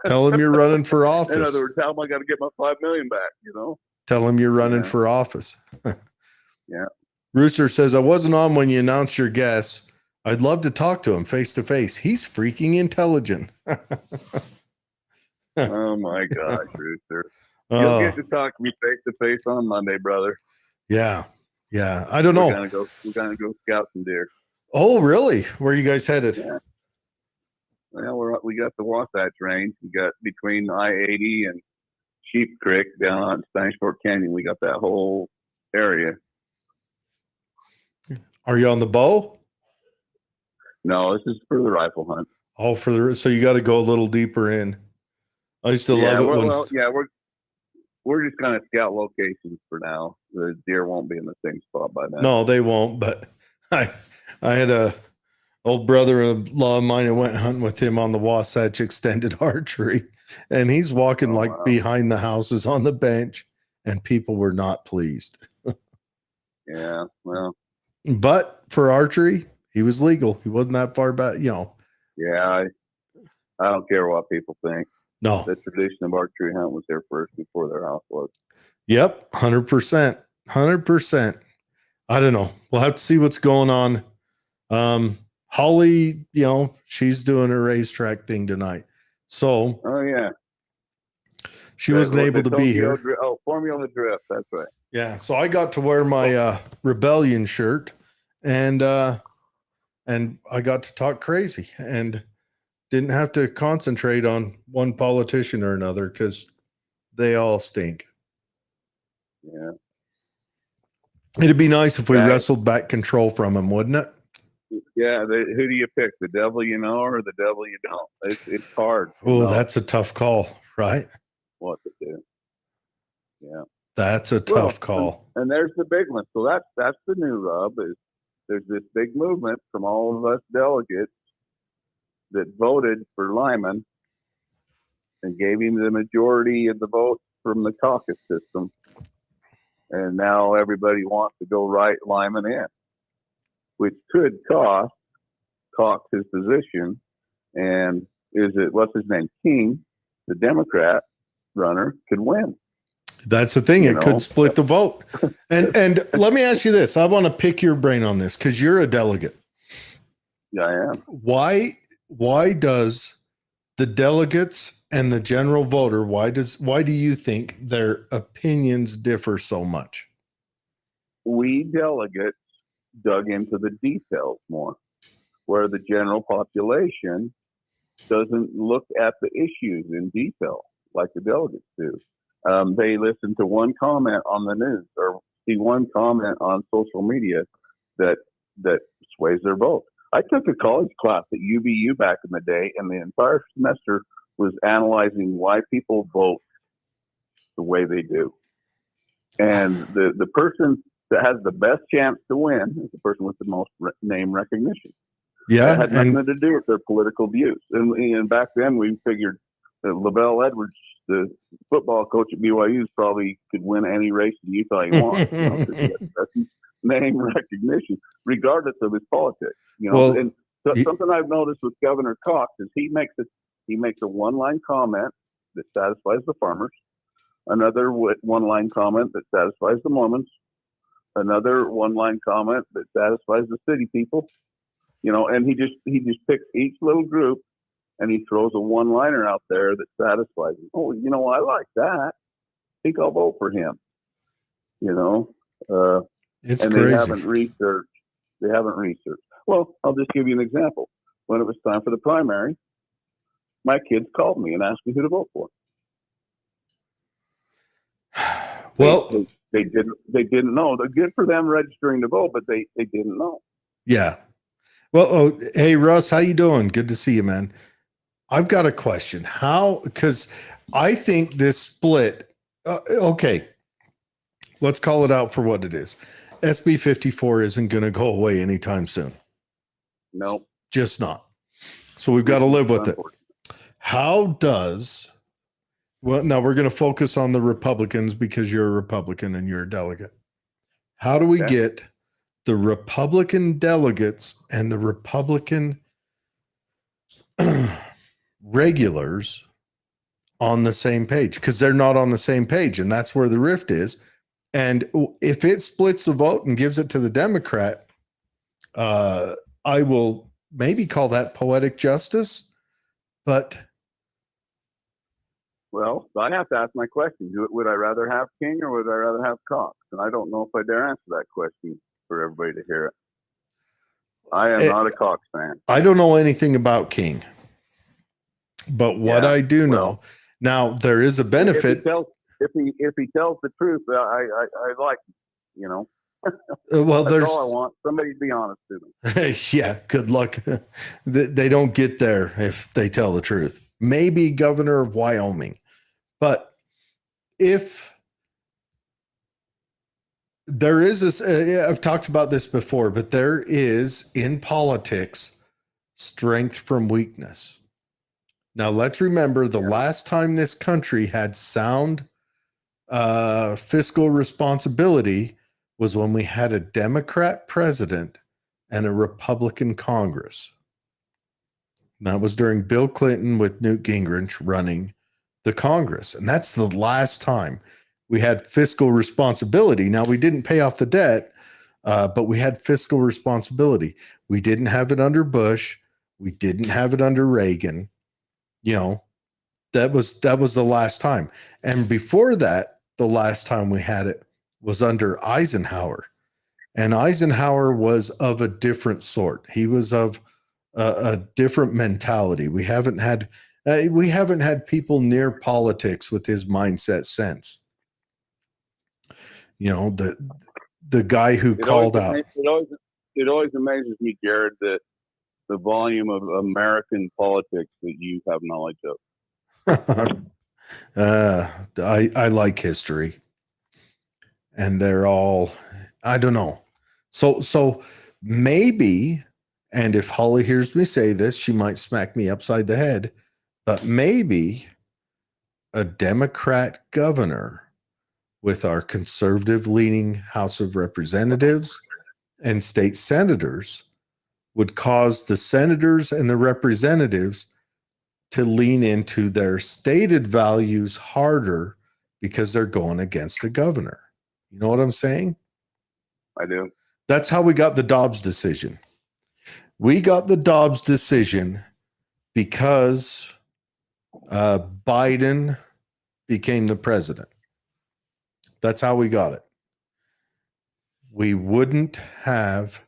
Tell him you're running for office. In other words, how am I going to get my $5 million back? Tell him you're running for office. Yeah. Rooster says, I wasn't on when you announced your guest. I'd love to talk to him face to face. He's freaking intelligent. Oh my gosh, Rooster. You'll get to talk to me face to face on Monday, brother. Yeah. Yeah. I don't know. We're gonna go scout some deer. Oh, really? Where are you guys headed? Yeah. Well, we got the Wasatch Range. We got between I-80 and Sheep Creek down on Spanish Fork Canyon. We got that whole area. Are you on the bow? No, this is for the rifle hunt. Oh, so you got to go a little deeper in. I used to love it. We're just going to scout locations for now. The deer won't be in the same spot by then. No, they won't. But I had a Old brother-in-law of mine, I went hunting with him on the Wasatch Extended Archery, and he's walking Oh, like wow. behind the houses on the bench, and people were not pleased. Yeah. Well, But for archery, he was legal. He wasn't that far back, yeah. I don't care what people think. No. The tradition of archery hunt was there first before their house was. Yep, 100%. 100%. I don't know. We'll have to see what's going on. Holly, she's doing a racetrack thing tonight. So Oh yeah. she wasn't able to be here. Formula Drift. That's right. Yeah. So I got to wear my rebellion shirt and I got to talk crazy and didn't have to concentrate on one politician or another because they all stink. Yeah. It'd be nice if we wrestled back control from them, wouldn't it? Yeah. Who do you pick? The devil you know or the devil you don't? It's hard. Oh, that's a tough call, right? What to do. Yeah. That's a tough call. And there's the big one. So that's the new rub is there's this big movement from all of us delegates that voted for Lyman and gave him the majority of the votes from the caucus system. And now everybody wants to go write Lyman in, which could cost Cox his position. And what's his name? King, the Democrat runner, could win. That's the thing. It could split the vote. And let me ask you this. I want to pick your brain on this because you're a delegate. Yeah, I am. Why does the delegates and the general voter, why do you think their opinions differ so much? We delegates dug into the details more, where the general population doesn't look at the issues in detail like the delegates do. They listen to one comment on the news or see one comment on social media that sways their vote. I took a college class at UVU back in the day, and the entire semester was analyzing why people vote the way they do. And the person that has the best chance to win is the person with the most name recognition. Yeah, it had nothing to do with their political views. And back then, we figured that LaVell Edwards, the football coach at BYU, probably could win any race in Utah he wants. That's name recognition, regardless of his politics. And something I've noticed with Governor Cox is he makes a one-line comment that satisfies the farmers, another one-line comment that satisfies the Mormons, another one-line comment that satisfies the city people. And he just picks each little group and he throws a one-liner out there that satisfies him. Oh, I like that. I think I'll vote for him. It's and crazy. They haven't researched. Well, I'll just give you an example. When it was time for the primary, my kids called me and asked me who to vote for. Well, they didn't know. They're good for them registering to vote, but they didn't know. Yeah. Well, hey Russ, how you doing? Good to see you, man. I've got a question. Because I think this split, okay, let's call it out for what it is. SB 54 isn't going to go away anytime soon. No. Just not. So we've got to live with it. Now we're going to focus on the Republicans because you're a Republican and you're a delegate. How do we get the Republican delegates and the Republican regulars on the same page? Because they're not on the same page, and that's where the rift is. And if it splits the vote and gives it to the Democrat, I will maybe call that poetic justice. But well, I have to ask my question. Would I rather have King or would I rather have Cox? And I don't know if I dare answer that question for everybody to hear it. I am not a Cox fan. I don't know anything about King. But what I do know, now there is a benefit. If he tells the truth, I like him, Well, that's all I want. Somebody to be honest to me. Yeah, good luck. They don't get there if they tell the truth. Maybe governor of Wyoming. But if there is this, I've talked about this before, but there is in politics strength from weakness. Now, let's remember the last time this country had sound fiscal responsibility was when we had a Democrat president and a Republican Congress. That was during Bill Clinton with Newt Gingrich running the Congress. And that's the last time we had fiscal responsibility. Now, we didn't pay off the debt, but we had fiscal responsibility. We didn't have it under Bush. We didn't have it under Reagan. You know, that was the last time. And before that, the last time we had it was under Eisenhower. And Eisenhower was of a different sort. He was of a different mentality. We haven't had people near politics with his mindset since. You know, the guy who called out. It always amazes me, Jared, that the volume of American politics that you have knowledge of. I like history, and they're all, I don't know. So maybe, and if Holly hears me say this, she might smack me upside the head, but maybe a Democrat governor with our conservative leaning House of Representatives and state senators would cause the senators and the representatives to lean into their stated values harder because they're going against the governor. You know what I'm saying? I do. That's how we got the Dobbs decision. We got the Dobbs decision because Biden became the president. That's how we got it. We wouldn't have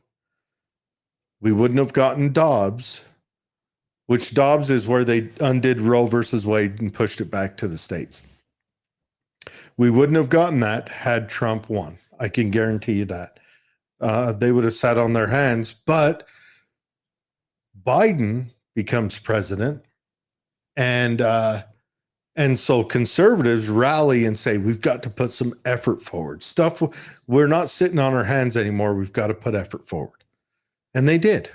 gotten Dobbs, which Dobbs is where they undid Roe versus Wade and pushed it back to the states. We wouldn't have gotten that had Trump won. I can guarantee you that. They would have sat on their hands, but Biden becomes president, and so conservatives rally and say, we've got to put some effort forward. We're not sitting on our hands anymore. We've got to put effort forward. And they did.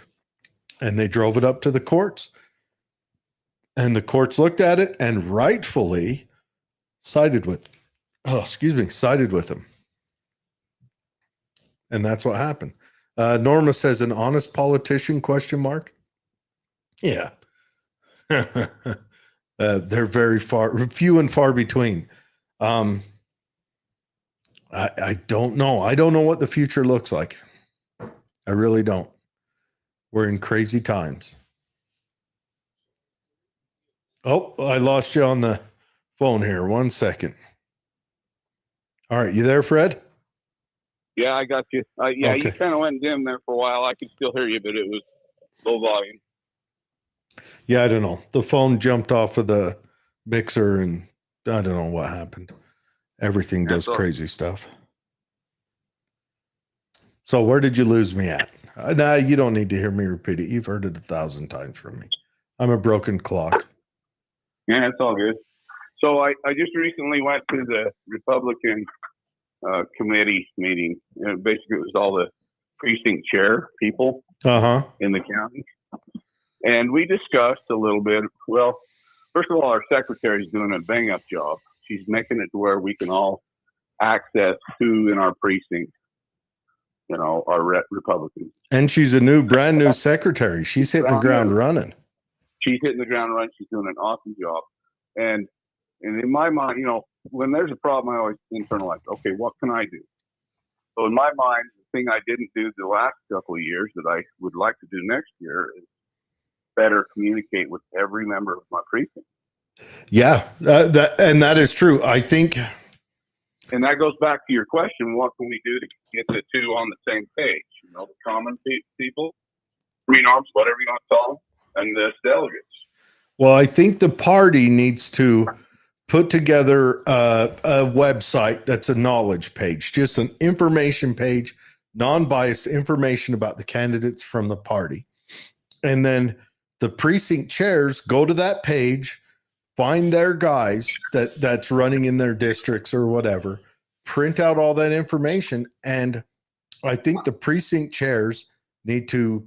And they drove it up to the courts. And the courts looked at it and rightfully sided with them. And that's what happened. Norma says, an honest politician, ? Yeah. They're very few and far between. I don't know. I don't know what the future looks like. I really don't. We're in crazy times. Oh, I lost you on the phone here. 1 second. All right. You there, Fred? Yeah, I got you. Okay. You kind of went dim there for a while. I could still hear you, but it was low volume. Yeah, I don't know. The phone jumped off of the mixer and I don't know what happened. Everything does crazy stuff. So where did you lose me at? Nah, you don't need to hear me repeat it. You've heard it 1,000 times from me. I'm a broken clock. Yeah, it's all good. So I just recently went to the Republican committee meeting. Basically, it was all the precinct chair people in the county. And we discussed a little bit. Well, first of all, our secretary's doing a bang-up job. She's making it to where we can all access who in our precinct, our Republicans. And she's a brand new secretary. She's hitting the ground running. She's hitting the ground running. She's doing an awesome job. And in my mind, when there's a problem, I always internalize, okay, what can I do? So in my mind, the thing I didn't do the last couple of years that I would like to do next year is better communicate with every member of my precinct. Yeah, that is true. I think. And that goes back to your question, what can we do to get the two on the same page? The common people, green arms, whatever you want to call them, and the delegates. Well, I think the party needs to put together a website that's a knowledge page, just an information page, non-biased information about the candidates from the party. And then the precinct chairs go to that page, find their guys that's running in their districts or whatever, print out all that information. And I think the precinct chairs need to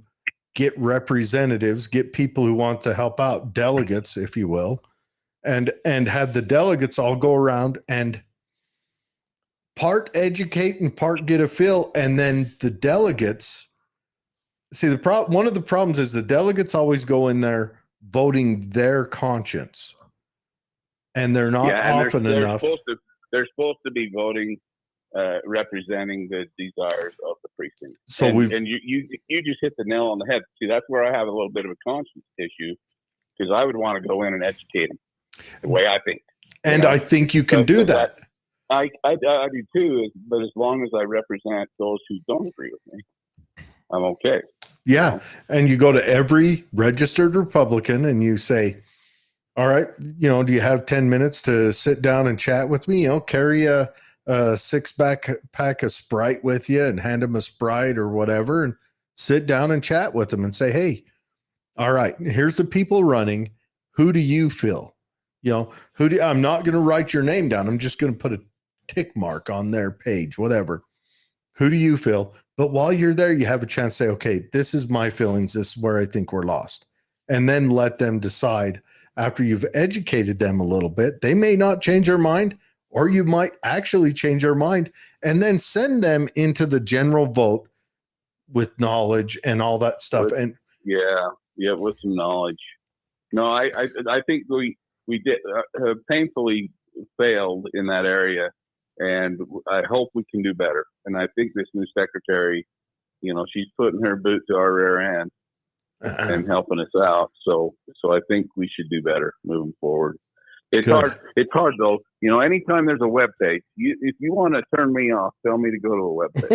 get representatives, get people who want to help out, delegates, if you will, and have the delegates all go around and part educate and part get a feel. And then the delegates see one of the problems is the delegates always go in there voting their conscience, and they're not often enough. They're supposed to be voting, representing the desires of the precinct. So you just hit the nail on the head. See, that's where I have a little bit of a conscience issue, because I would want to go in and educate them the way I think. And I think you can do that. I do too, but as long as I represent those who don't agree with me, I'm okay. Yeah. And you go to every registered Republican and you say, all right, do you have 10 minutes to sit down and chat with me? Carry a 6-pack of Sprite with you and hand them a Sprite or whatever, and sit down and chat with them and say, hey, all right, here's the people running. Who do you feel? I'm not going to write your name down. I'm just going to put a tick mark on their page, whatever. Who do you feel? But while you're there, you have a chance to say, okay, this is my feelings. This is where I think we're lost. And then let them decide. After you've educated them a little bit, they may not change their mind, or you might actually change their mind, and then send them into the general vote with knowledge and all that stuff. With some knowledge. No, I think we did painfully failed in that area, and I hope we can do better. And I think this new secretary, she's putting her boot to our rear end and helping us out. So I think we should do better moving forward. It's hard. It's hard though. Anytime there's a web page, if you want to turn me off, tell me to go to a web page.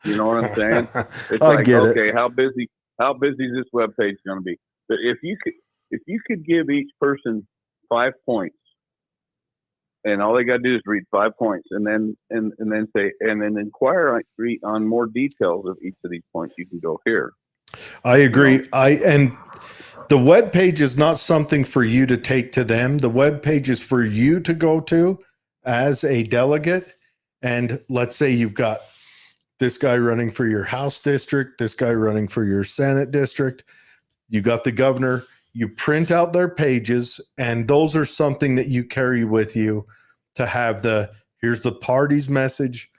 You know what I'm saying? It's like, okay, how busy is this web page going to be? But if you could give each person 5 points, and all they got to do is read 5 points, and then say, and then inquire on more details of each of these points, you can go here. I agree. And the web page is not something for you to take to them. The web page is for you to go to as a delegate. And let's say you've got this guy running for your House district, this guy running for your Senate district. You got the governor. You print out their pages, and those are something that you carry with you to have here's the party's message.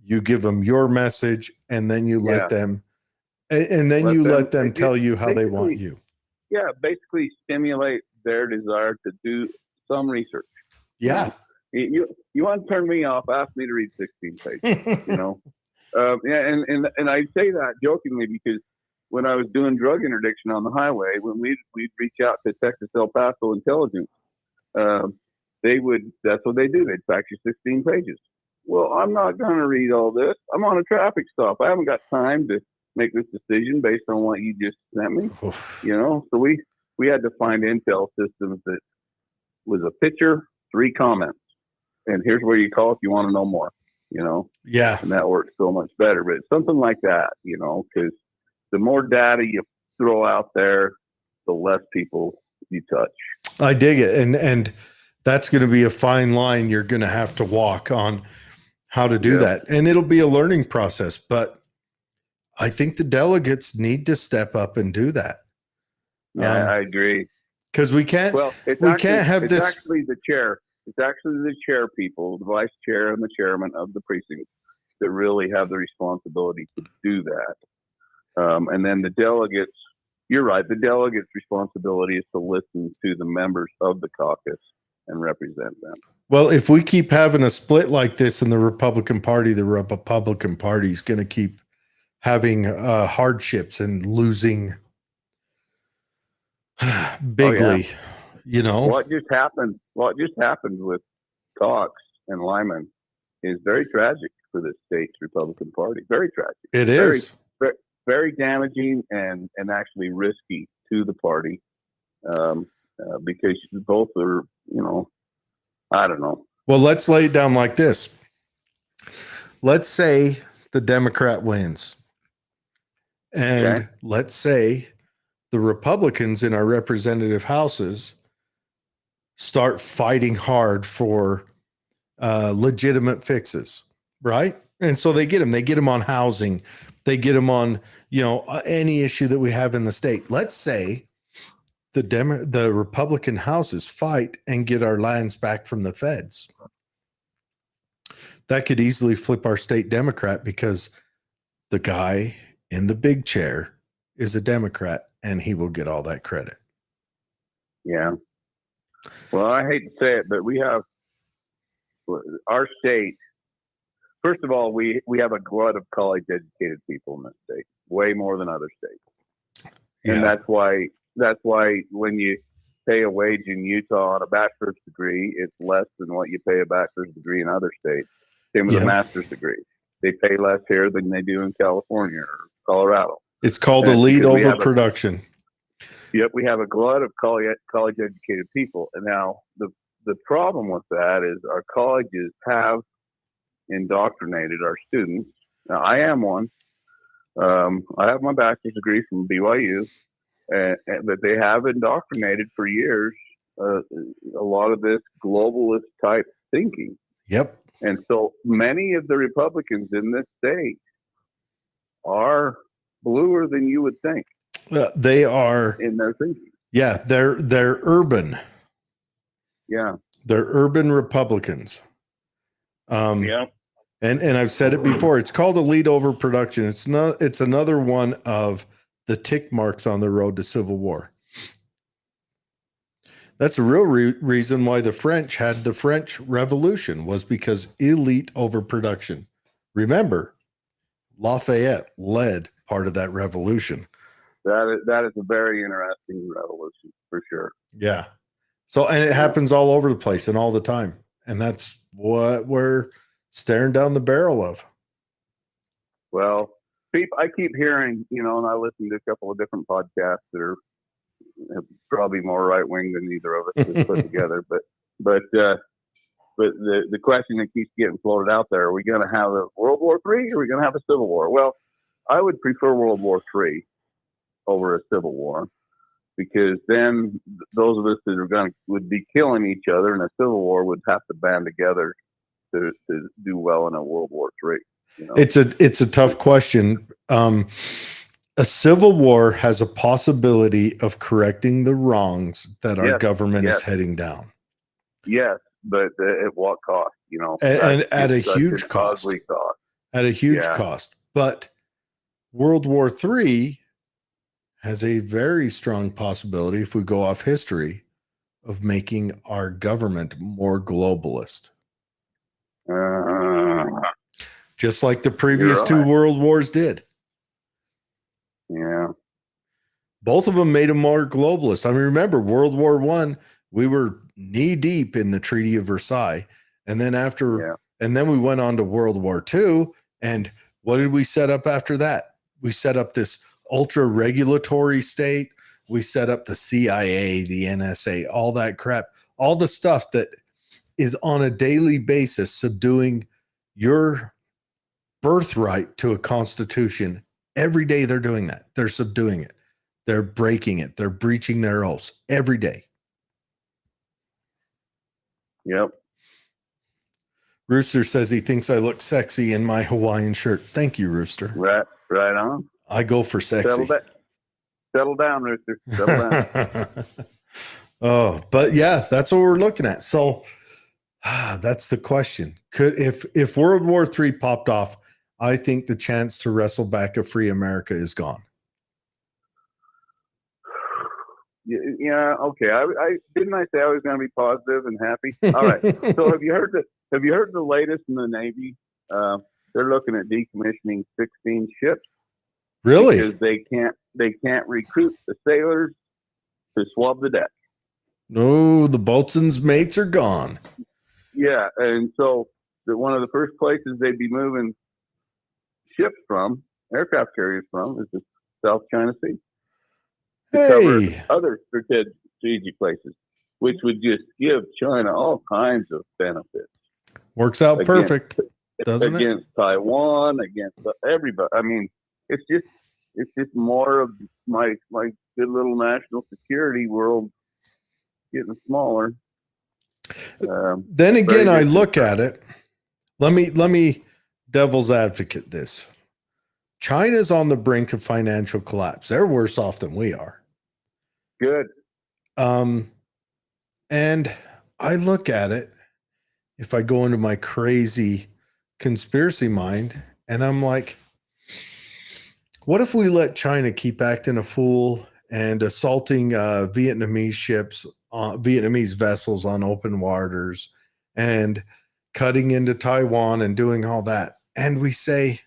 You give them your message, and then you let them. And then let them tell you how they want you. Yeah, basically stimulate their desire to do some research. Yeah. You want to turn me off, ask me to read 16 pages, And I say that jokingly because when I was doing drug interdiction on the highway, when we'd reach out to Texas El Paso intelligence, that's what they do. They'd fax you 16 pages. Well, I'm not going to read all this. I'm on a traffic stop. I haven't got time to make this decision based on what you just sent me. So we had to find intel systems that was a picture, 3 comments, and here's where you call if you want to know more. Yeah, and that works so much better. But it's something like that, because the more data you throw out there, the less people you touch. I dig it, and that's going to be a fine line you're going to have to walk on how to do that, and it'll be a learning process, but I think the delegates need to step up and do that. Yeah, I agree. Because we can't have this. It's actually the chair. It's actually the chair people, the vice chair and the chairman of the precinct that really have the responsibility to do that. And then the delegates, you're right, the delegates' responsibility is to listen to the members of the caucus and represent them. Well, if we keep having a split like this in the Republican Party is going to keep having hardships and losing bigly. What just happened with Cox and Lyman is very tragic for the state's Republican Party. Very tragic. It is very, very damaging and actually risky to the party, because both are, I don't know. Well, let's lay it down like this. Let's say the Democrat wins, and let's say the Republicans in our representative houses start fighting hard for legitimate fixes, right? And so they get them. They get them on housing. They get them on, any issue that we have in the state. Let's say the Republican houses fight and get our lands back from the feds. That could easily flip our state Democrat because the guy in the big chair is a Democrat and he will get all that credit. Yeah. Well, I hate to say it, but we have our state. First of all, we have a glut of college-educated people in this state, way more than other states, and that's why when you pay a wage in Utah on a bachelor's degree, it's less than what you pay a bachelor's degree in other states. Same with a master's degree; they pay less here than they do in California or Colorado. It's called elite overproduction. Yep, we have a glut of college-educated people, and now the problem with that is our colleges have indoctrinated our students. Now, I am one. I have my bachelor's degree from BYU, but they have indoctrinated for years a lot of this globalist type thinking. Yep. And so many of the Republicans in this state are bluer than you would think. They are in their thinking. Yeah, they're urban. Yeah, they're urban Republicans. Yeah. And I've said it before. It's called elite overproduction. It's another one of the tick marks on the road to civil war. That's the real reason why the French had the French Revolution, was because elite overproduction. Remember, Lafayette led part of that revolution. That is a very interesting revolution for sure. Yeah. So, and it happens all over the place and all the time. And that's what we're staring down the barrel of. Well, I keep hearing, and I listen to a couple of different podcasts that are probably more right wing than either of us has put together. But the question that keeps getting floated out there: are we going to have a World War III or are we going to have a Civil War? Well, I would prefer World War III over a Civil War, because then those of us that would be killing each other in a Civil War would have to band together to do well in a World War III. It's a tough question. A civil war has a possibility of correcting the wrongs that our government is heading down. Yes, but at what cost? And at a huge cost. At a huge cost. But World War III has a very strong possibility, if we go off history, of making our government more globalist. Just like the previous two world wars did. Yeah. Both of them made them more globalist. I mean, remember World War I, we were knee deep in the Treaty of Versailles. And then and then we went on to World War II. And what did we set up after that? We set up this ultra regulatory state. We set up the CIA, the NSA, all that crap, all the stuff that is on a daily basis subduing your birthright to a constitution. Every day they're doing that. They're subduing it. They're breaking it. They're breaching their oaths every day. Yep. Rooster says he thinks I look sexy in my Hawaiian shirt. Thank you, Rooster. Right on. I go for sexy. Settle down, Rooster. Settle down. Oh, but yeah, that's what we're looking at. So that's the question. If World War III popped off, I think the chance to wrestle back a free America is gone. Yeah. Okay. I didn't say I was going to be positive and happy. All right. So have you heard the latest in the Navy? They're looking at decommissioning 16 ships. Really? Because they can't recruit the sailors to swab the deck. No, the boatswain's mates are gone. Yeah, and so one of the first places they'd be moving ships from, aircraft carriers from, is the South China Sea. To cover other strategic places, which would just give China all kinds of benefits. Works out perfect, doesn't it? Against Taiwan, against everybody. I mean, it's just more of my good little national security world getting smaller. Then again, I look at it. Let me devil's advocate this. China's on the brink of financial collapse. They're worse off than we are. Good. And I look at it, if I go into my crazy conspiracy mind, and I'm like, what if we let China keep acting a fool and assaulting Vietnamese ships, Vietnamese vessels on open waters, and cutting into Taiwan and doing all that? And we say,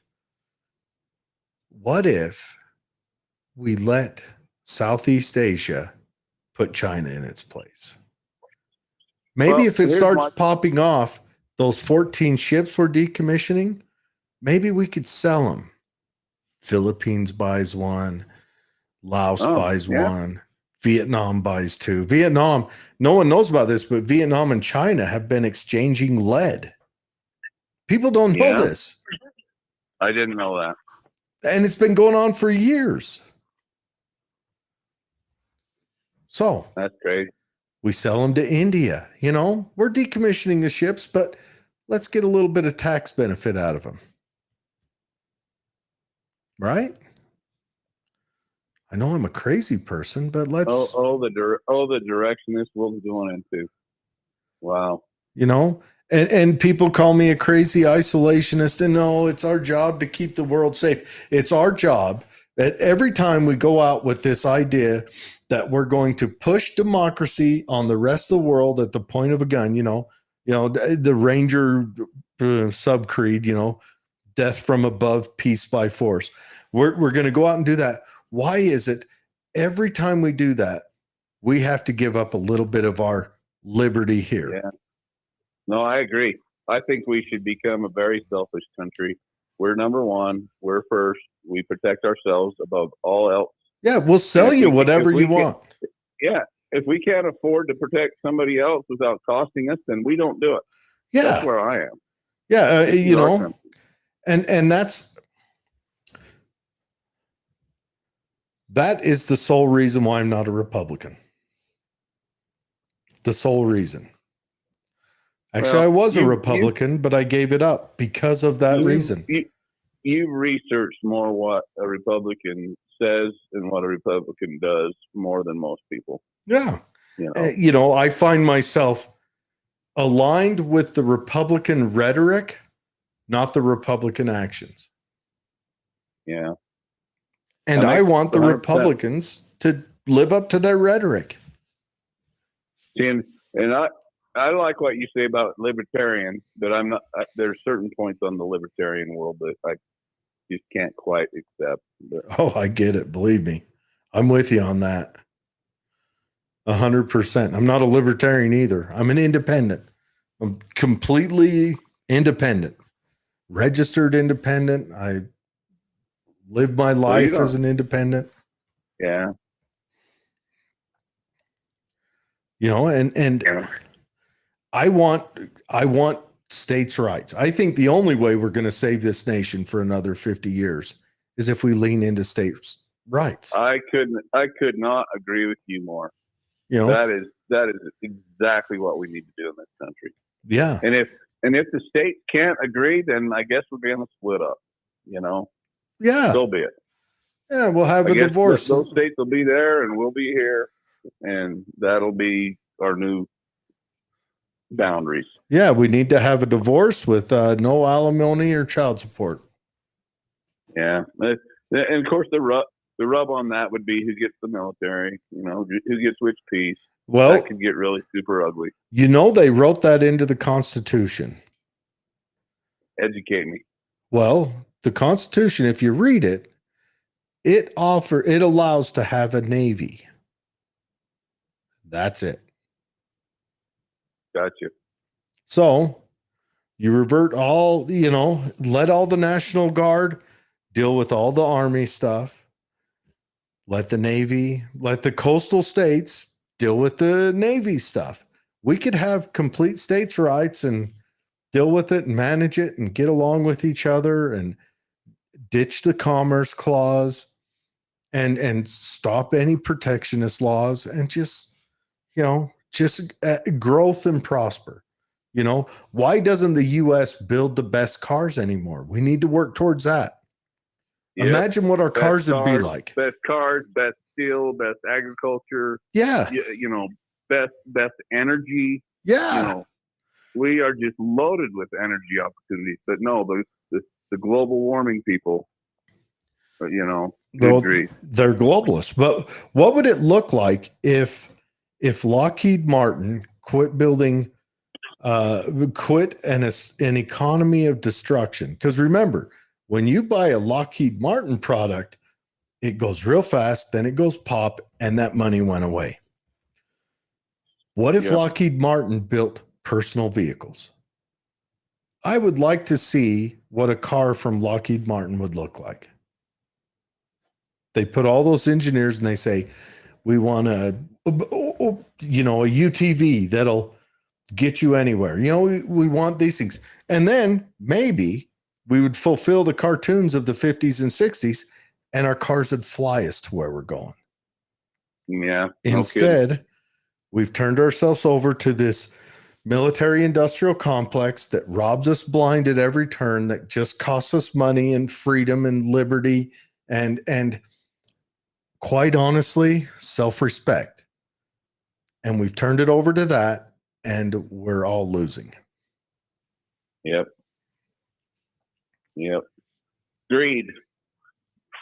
what if we let Southeast Asia put China in its place? Maybe Well, if it here's starts my- popping off, those 14 ships we're decommissioning, maybe we could sell them. Philippines buys one, Laos buys one, Vietnam buys two. Vietnam, no one knows about this, but Vietnam and China have been exchanging lead. People don't know this. I didn't know that. And it's been going on for years. So That's crazy. we sell them to India. You know, we're decommissioning the ships, but let's get a little bit of tax benefit out of them. Right? I know I'm a crazy person, but let's. The direction this world's going into. Wow. You know, and people call me a crazy isolationist, and no, it's our job to keep the world safe. It's our job that every time we go out with this idea that we're going to push democracy on the rest of the world at the point of a gun, the Ranger subcreed, death from above, peace by force. We're going to go out and do that. Why is it every time we do that, we have to give up a little bit of our liberty here? Yeah. No, I agree. I think we should become a very selfish country. We're number one. We're first. We protect ourselves above all else. Yeah, we'll sell you whatever you want. Yeah. If we can't afford to protect somebody else without costing us, then we don't do it. Yeah. That's where I am. Yeah, and that is the sole reason why I'm not a Republican. The sole reason. Actually, I was a Republican, but I gave it up because of that reason. You researched more what a Republican says and what a Republican does more than most people. Yeah. I find myself aligned with the Republican rhetoric, not the Republican actions. Yeah. And I want the 100%. Republicans to live up to their rhetoric. And I like what you say about libertarian, but I'm not. There's certain points on the libertarian world that I just can't quite accept. But. Oh, I get it. Believe me, I'm with you on that. 100%. I'm not a libertarian either. I'm an independent. I'm completely independent, registered independent. I live my life as an independent. Yeah. And yeah. I want states' rights. I think the only way we're going to save this nation for another 50 years is if we lean into states' rights. I could not agree with you more. That is exactly what we need to do in this country. Yeah. And if the states can't agree, then I guess we're going to split up. Yeah. So be it. Yeah, we'll have a divorce. Those states will be there, and we'll be here, and that'll be our new boundaries. Yeah, we need to have a divorce with no alimony or child support. Yeah, and of course the rub on that would be who gets the military. Who gets which piece. Well, that could get really super ugly. They wrote that into the Constitution. Educate me. Well, the Constitution, if you read it, it allows to have a Navy. That's it. Gotcha. So you revert all, let all the National Guard deal with all the Army stuff. Let the Navy, let the coastal states deal with the Navy stuff. We could have complete states' rights and deal with it and manage it and get along with each other and ditch the Commerce Clause and stop any protectionist laws and just growth and prosper. You know, why doesn't the US build the best cars anymore? We need to work towards that. Yep. Imagine what our Best cars would be like. Best cars, best steel, best agriculture. Yeah. You know, best energy. Yeah. You know, we are just loaded with energy opportunities. But no, the global warming people, you know, good grief. They're globalists. But what would it look like if Lockheed Martin quit building, quit an economy of destruction? Because remember, when you buy a Lockheed Martin product, it goes real fast, then it goes pop, and that money went away. What if Lockheed Martin built personal vehicles? I would like to see what a car from Lockheed Martin would look like. They put all those engineers and they say, we want a UTV that'll get you anywhere. You know, we want these things. And then maybe we would fulfill the cartoons of the 50s and 60s and our cars would fly us to where we're going. Yeah. Instead, we've turned ourselves over to this military industrial complex that robs us blind at every turn, that just costs us money and freedom and liberty and quite honestly, self-respect. And we've turned it over to that, and we're all losing. Yep. Greed.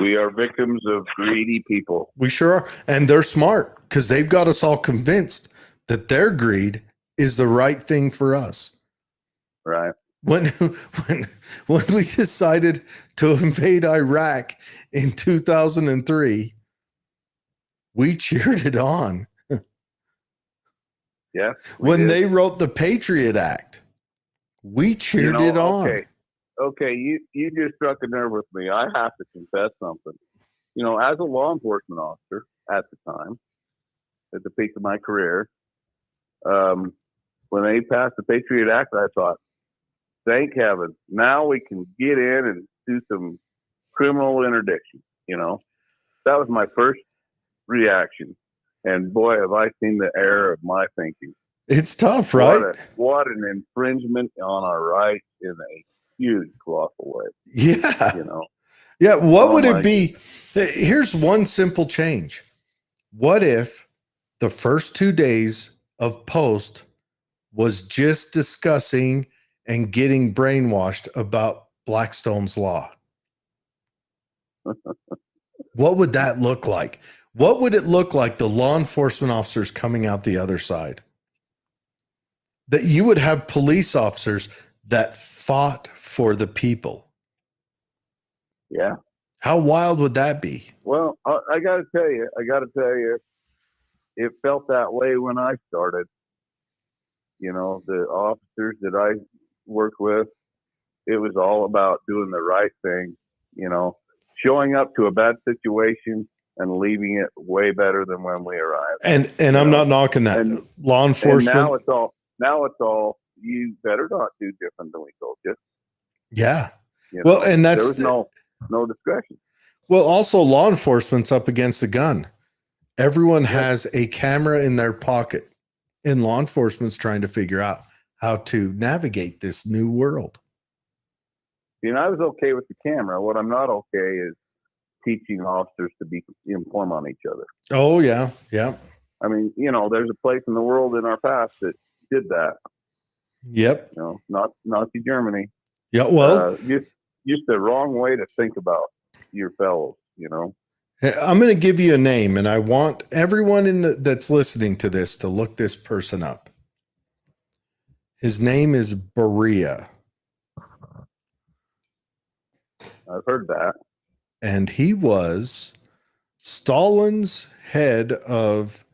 We are victims of greedy people. We sure are. And they're smart because they've got us all convinced that their greed is the right thing for us. Right. When we decided to invade Iraq in 2003, we cheered it on. Yeah. When they wrote the Patriot Act, we cheered it on. Okay, you just struck a nerve with me. I have to confess something. You know, as a law enforcement officer at the time, at the peak of my career, when they passed the Patriot Act, I thought, thank heaven, now we can get in and do some criminal interdiction. You know, that was my first reaction. And boy, have I seen the error of my thinking. It's tough, right? What an infringement on our rights in a huge, colossal way. Yeah. You know? Yeah. What would it be? Here's one simple change. What if the first 2 days of post was just discussing and getting brainwashed about Blackstone's law? What would that look like? What would it look like, the law enforcement officers coming out the other side? That you would have police officers that fought for the people. Yeah. How wild would that be? Well, I got to tell you, it felt that way when I started. You know, the officers that I worked with, it was all about doing the right thing, you know, showing up to a bad situation and leaving it way better than when we arrived. And I'm not knocking that. And law enforcement. And now it's all, you better not do different than we told you. Yeah. You well, know, and that's there was no discretion. Well, also law enforcement's up against a gun. Everyone has a camera in their pocket, and law enforcement's trying to figure out how to navigate this new world. You know, I was okay with the camera. What I'm not okay is teaching officers to be informed on each other. Oh, yeah. Yeah. I mean, you know, there's a place in the world in our past that did that. Yep. You know, not Nazi Germany. Yeah. Well, just the wrong way to think about your fellows, you know. I'm going to give you a name, and I want everyone that's listening to this to look this person up. His name is Beria. I've heard that. And he was Stalin's head of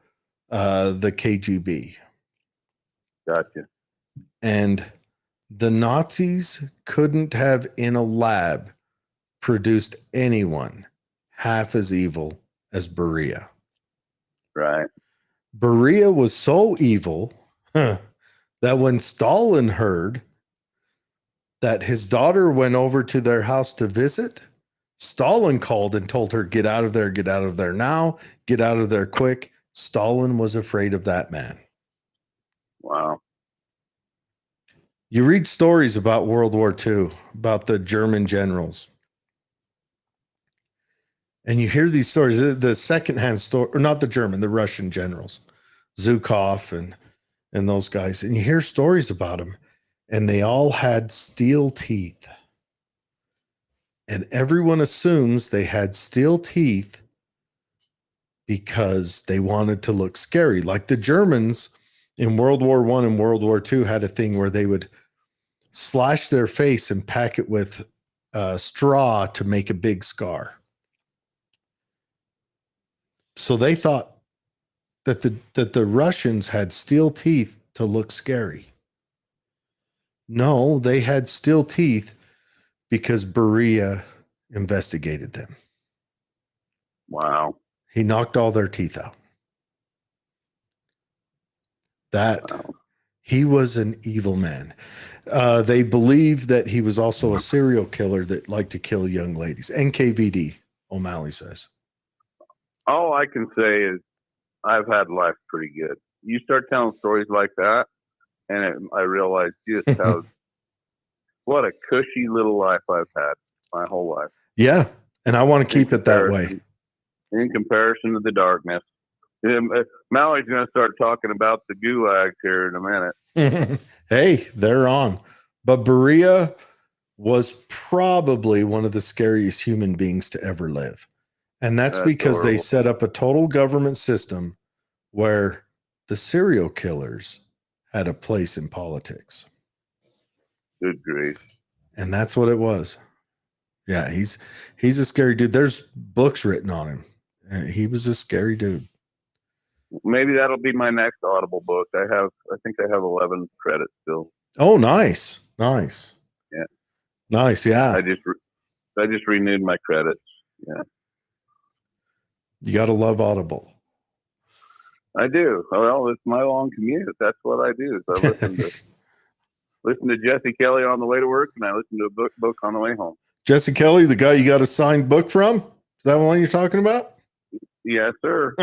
the KGB. Gotcha. And the Nazis couldn't have, in a lab, produced anyone half as evil as Beria. Right. Beria was so evil that when Stalin heard that his daughter went over to their house to visit, Stalin called and told her, get out of there now, get out of there quick. Stalin was afraid of that man. Wow. You read stories about World War II, about the German generals. And you hear these stories, the secondhand story, or not the German, the Russian generals, Zhukov and those guys. And you hear stories about them, and they all had steel teeth. And everyone assumes they had steel teeth because they wanted to look scary. Like the Germans in World War I and World War II had a thing where they would slash their face and pack it with straw to make a big scar. So they thought that the Russians had steel teeth to look scary. No, they had steel teeth because Beria investigated them. Wow. He knocked all their teeth out. He was an evil man. They believe that he was also a serial killer that liked to kill young ladies. NKVD, O'Malley says. All I can say is I've had life pretty good. You start telling stories like that, and I realize just what a cushy little life I've had my whole life. Yeah, and I want to keep it that way. In comparison to the darkness. Mallory's going to start talking about the gulags here in a minute. Hey, they're on. But Beria was probably one of the scariest human beings to ever live. And that's because horrible. They set up a total government system where the serial killers had a place in politics. Good grief. And that's what it was. Yeah, he's a scary dude. There's books written on him. And he was a scary dude. Maybe that'll be my next Audible book. I think I have 11 credits still. Oh, nice. Yeah. Nice, yeah. I just renewed my credits. Yeah. You got to love Audible. I do. Well, it's my long commute. That's what I do. So I listen to Jesse Kelly on the way to work, and I listen to a book on the way home. Jesse Kelly, the guy you got a signed book from? Is that one you're talking about? Yes, sir.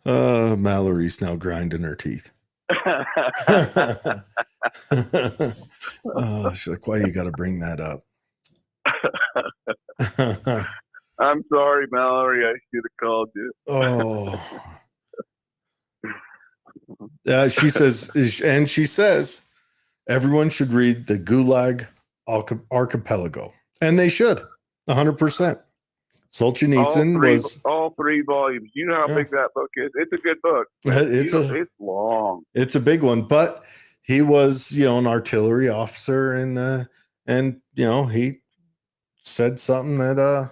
Mallory's now grinding her teeth. She's like, why you got to bring that up? I'm sorry, Mallory. I should have called you. She says, everyone should read the Gulag Archipelago. And they should, 100%. Solzhenitsyn was all 3 volumes. You know how big that book is. It's a good book. It's long. It's a big one, but he was, an artillery officer, and he said something that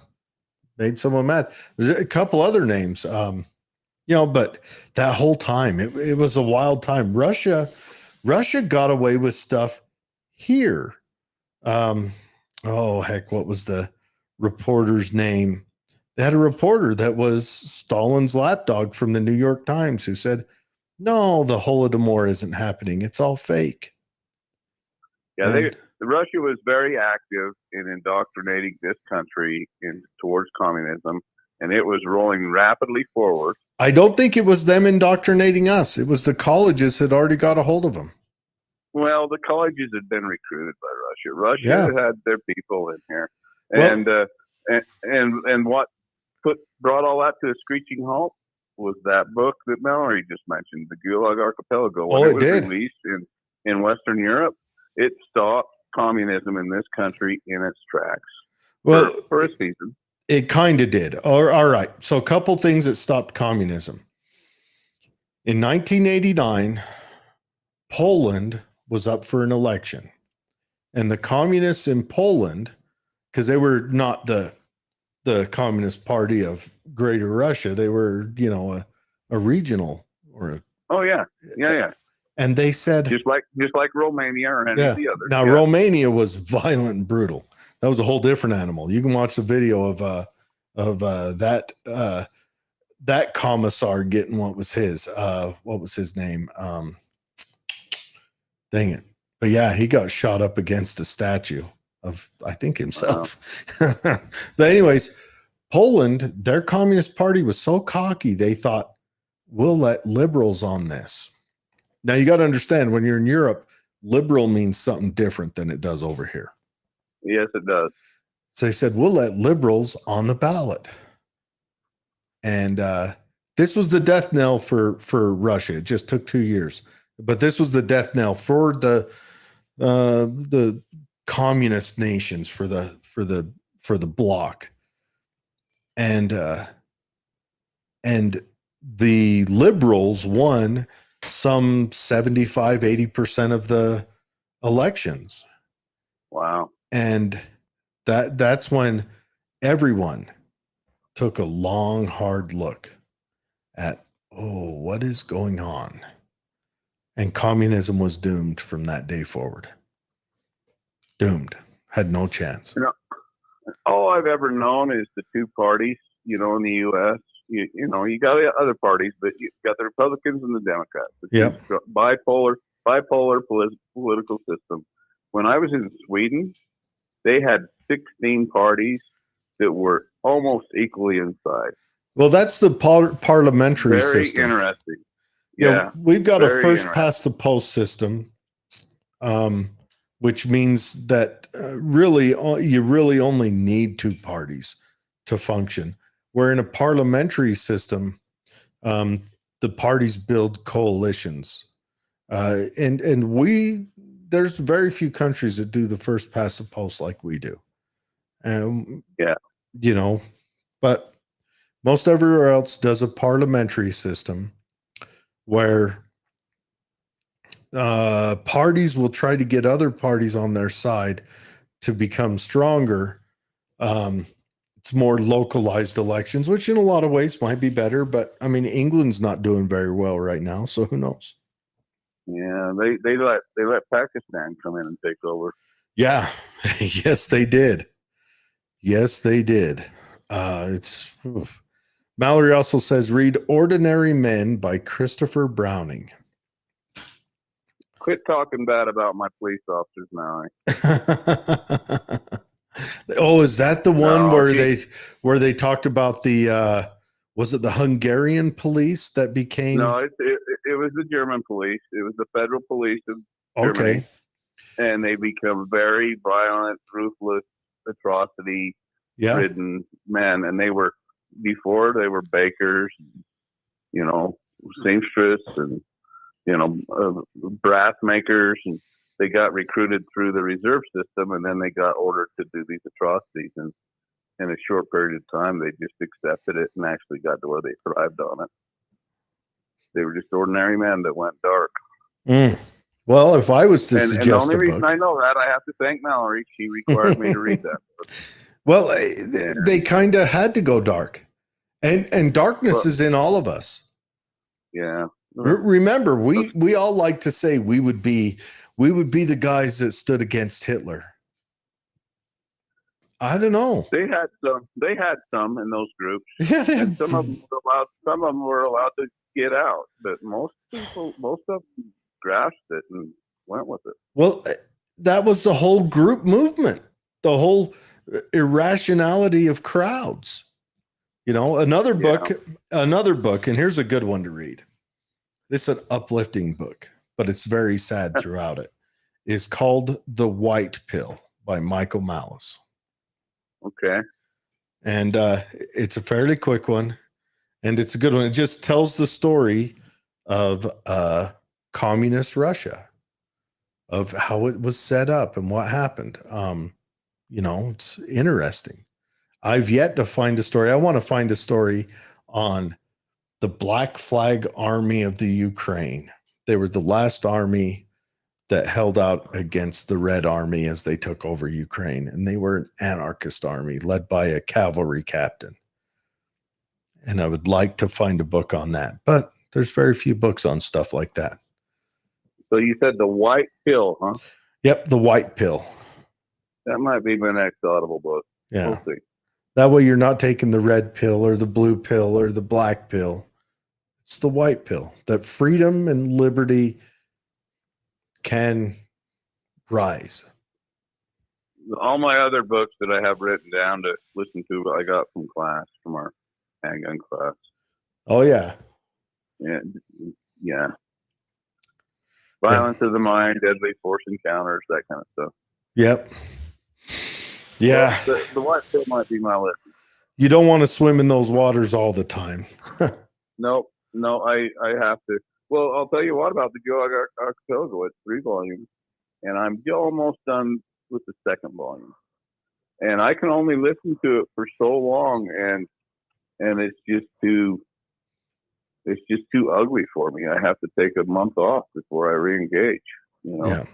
made someone mad. There's a couple other names, but that whole time it was a wild time. Russia got away with stuff here. What was the reporter's name? They had a reporter that was Stalin's lapdog from the New York Times who said, no, the Holodomor isn't happening. It's all fake. Yeah, Russia was very active in indoctrinating this country towards communism, and it was rolling rapidly forward. I don't think it was them indoctrinating us. It was the colleges had already got a hold of them. Well, the colleges had been recruited by Russia. Russia had their people in here, and what brought all that to a screeching halt was that book that Mallory just mentioned, the Gulag Archipelago. When it was released in Western Europe, it stopped communism in this country in its tracks. Well, for a season. It kind of did. All right. So a couple things that stopped communism. In 1989, Poland was up for an election. And the communists in Poland, because they were not the Communist Party of Greater Russia, they were, a regional or yeah. And they said just like Romania or any of the others. Now Romania was violent and brutal. That was a whole different animal. You can watch the video of that commissar getting what was his name? Dang it. But yeah, he got shot up against a statue of, I think, himself. Wow. But anyways, Poland, their Communist Party was so cocky, they thought, we'll let liberals on this. Now you got to understand, when you're in Europe, liberal means something different than it does over here. Yes, it does. So they said, we'll let liberals on the ballot. And this was the death knell for Russia. It just took 2 years. But this was the death knell for the communist nations, for the bloc. And the liberals won some 75-80% of the elections. Wow. And that's when everyone took a long, hard look at, what is going on? And communism was doomed from that day forward. Doomed. Had no chance. You know, all I've ever known is the two parties, in the U.S. You got the other parties, but you got the Republicans and the Democrats. Yep. Bipolar political system. When I was in Sweden, they had 16 parties that were almost equally in size. Well, that's the parliamentary Very system. Interesting. Yeah, we've got a first past the post system, which means that you really only need two parties to function. Where in a parliamentary system, the parties build coalitions, and there's very few countries that do the first past the post like we do. But most everywhere else does a parliamentary system where parties will try to get other parties on their side to become stronger. It's more localized elections, which in a lot of ways might be better. But I mean, England's not doing very well right now, so who knows? Yeah, they let Pakistan come in and take over. Yeah, yes, they did. Yes, they did. Mallory also says, read Ordinary Men by Christopher Browning. Quit talking bad about my police officers now. Oh, is that the one where they talked about the was it the Hungarian police that became? No, it was the German police. It was the federal police of Germany. Okay. And they become very violent, ruthless, atrocity-ridden men. And they were bakers, seamstress, and brass makers, and they got recruited through the reserve system, and then they got ordered to do these atrocities. And in a short period of time, they just accepted it and actually got to where they thrived on it. They were just ordinary men that went dark. Well, if I was to suggest and the only reason book, I know that, I have to thank Mallory. She required me to read that book. Well, they kind of had to go dark, and darkness is in all of us. Yeah. Remember, we all like to say we would be the guys that stood against Hitler. I don't know. They had some in those groups. Yeah, and some of them were allowed to get out, but most of them grasped it and went with it. Well, that was the whole group movement, the whole irrationality of crowds. Another book, and here's a good one to read. This is an uplifting book, but it's very sad throughout it. It's called The White Pill by Michael Malice. Okay. And it's a fairly quick one, and it's a good one. It just tells the story of communist Russia, of how it was set up and what happened. It's interesting. I've yet to find a story. I want to find a story on the Black Flag Army of the Ukraine. They were the last army that held out against the Red Army as they took over Ukraine. And they were an anarchist army led by a cavalry captain. And I would like to find a book on that. But there's very few books on stuff like that. So you said The White Pill, huh? Yep, The White Pill. That might be my next Audible book. Yeah. We'll see. That way you're not taking the red pill or the blue pill or the black pill. It's the white pill, that freedom and liberty can rise. All my other books that I have written down to listen to, I got from our handgun class. Oh, yeah. Yeah. Violence of the mind, deadly force encounters, that kind of stuff. Yep. Yeah. Well, the white pill might be my list. You don't want to swim in those waters all the time. No, I have to. Well, I'll tell you what about the Joe Archipelago. It's 3 volumes, and I'm almost done with the 2nd volume. And I can only listen to it for so long, and it's just too ugly for me. I have to take a month off before I re-engage. You know? Yeah.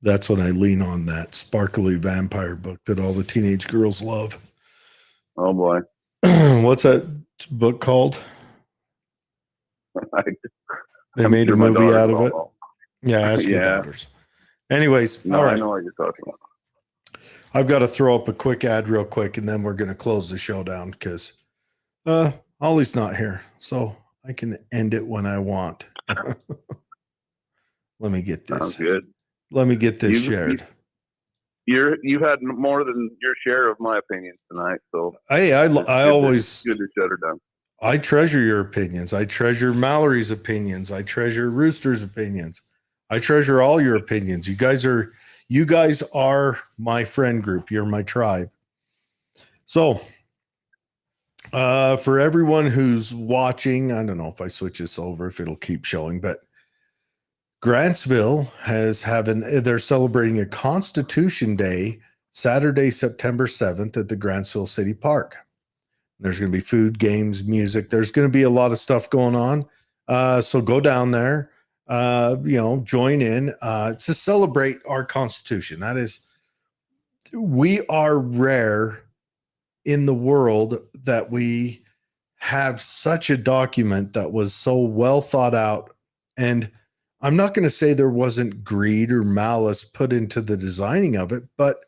That's when I lean on that sparkly vampire book that all the teenage girls love. Oh boy. What's that book called? They made a movie out of it. Yeah, ask your daughters. Anyways, no, all right. I know what you're talking about. I've got to throw up a quick ad real quick, and then we're going to close the show down because Ollie's not here, so I can end it when I want. Let me get this. Sounds good. Let me get this shared. You've had more than your share of my opinions tonight, so hey, I always good to shut her down. I treasure your opinions. I treasure Mallory's opinions. I treasure Rooster's opinions. I treasure all your opinions. You guys are my friend group. You're my tribe. So, for everyone who's watching, I don't know if I switch this over, if it'll keep showing, but Grantsville they're celebrating a Constitution Day, Saturday, September 7th at the Grantsville City Park. There's going to be food, games, music. There's going to be a lot of stuff going on. So go down there, join in to celebrate our Constitution. That is, we are rare in the world that we have such a document that was so well thought out. And I'm not going to say there wasn't greed or malice put into the designing of it, but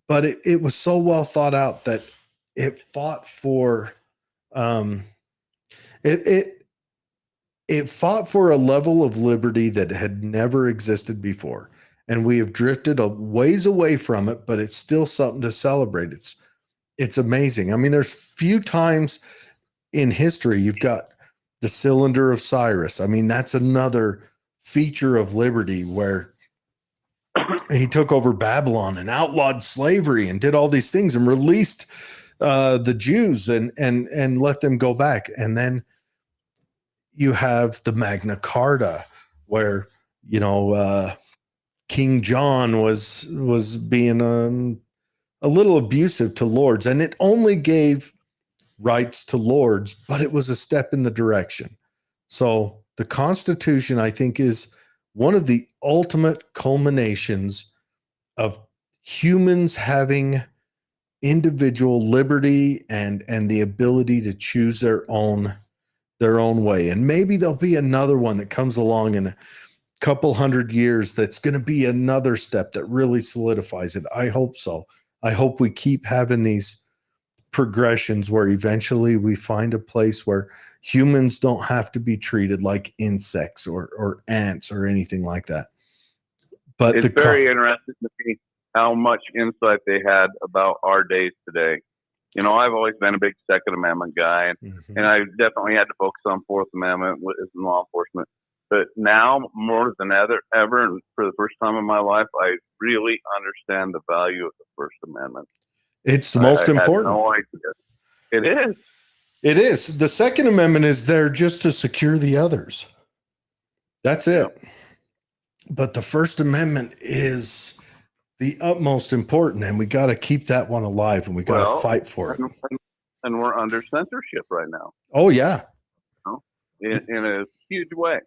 it was so well thought out that it fought for it fought for a level of liberty that had never existed before. And we have drifted a ways away from it, but it's still something to celebrate. It's amazing. I mean, there's few times in history you've got the Cylinder of Cyrus. I mean, that's another feature of liberty where he took over Babylon and outlawed slavery and did all these things and released the Jews and let them go back. And then you have the Magna Carta, where King John was being a little abusive to lords, and it only gave rights to lords, but it was a step in the direction. So the Constitution, I think, is one of the ultimate culminations of humans having individual liberty and the ability to choose their own way. And maybe there'll be another one that comes along in a couple hundred years that's going to be another step that really solidifies it. I hope so. I hope we keep having these progressions where eventually we find a place where humans don't have to be treated like insects or ants or anything like that. But it's very interesting to me how much insight they had about our days today. I've always been a big Second Amendment guy, and I definitely had to focus on Fourth Amendment with law enforcement. But now, more than ever, and for the first time in my life, I really understand the value of the First Amendment. It's the most important. I had no idea. It is. It is. The Second Amendment is there just to secure the others. That's it. Yep. But the First Amendment is the utmost important, and we got to keep that one alive, and we got to fight for it. And we're under censorship right now. Oh, yeah. In a huge way.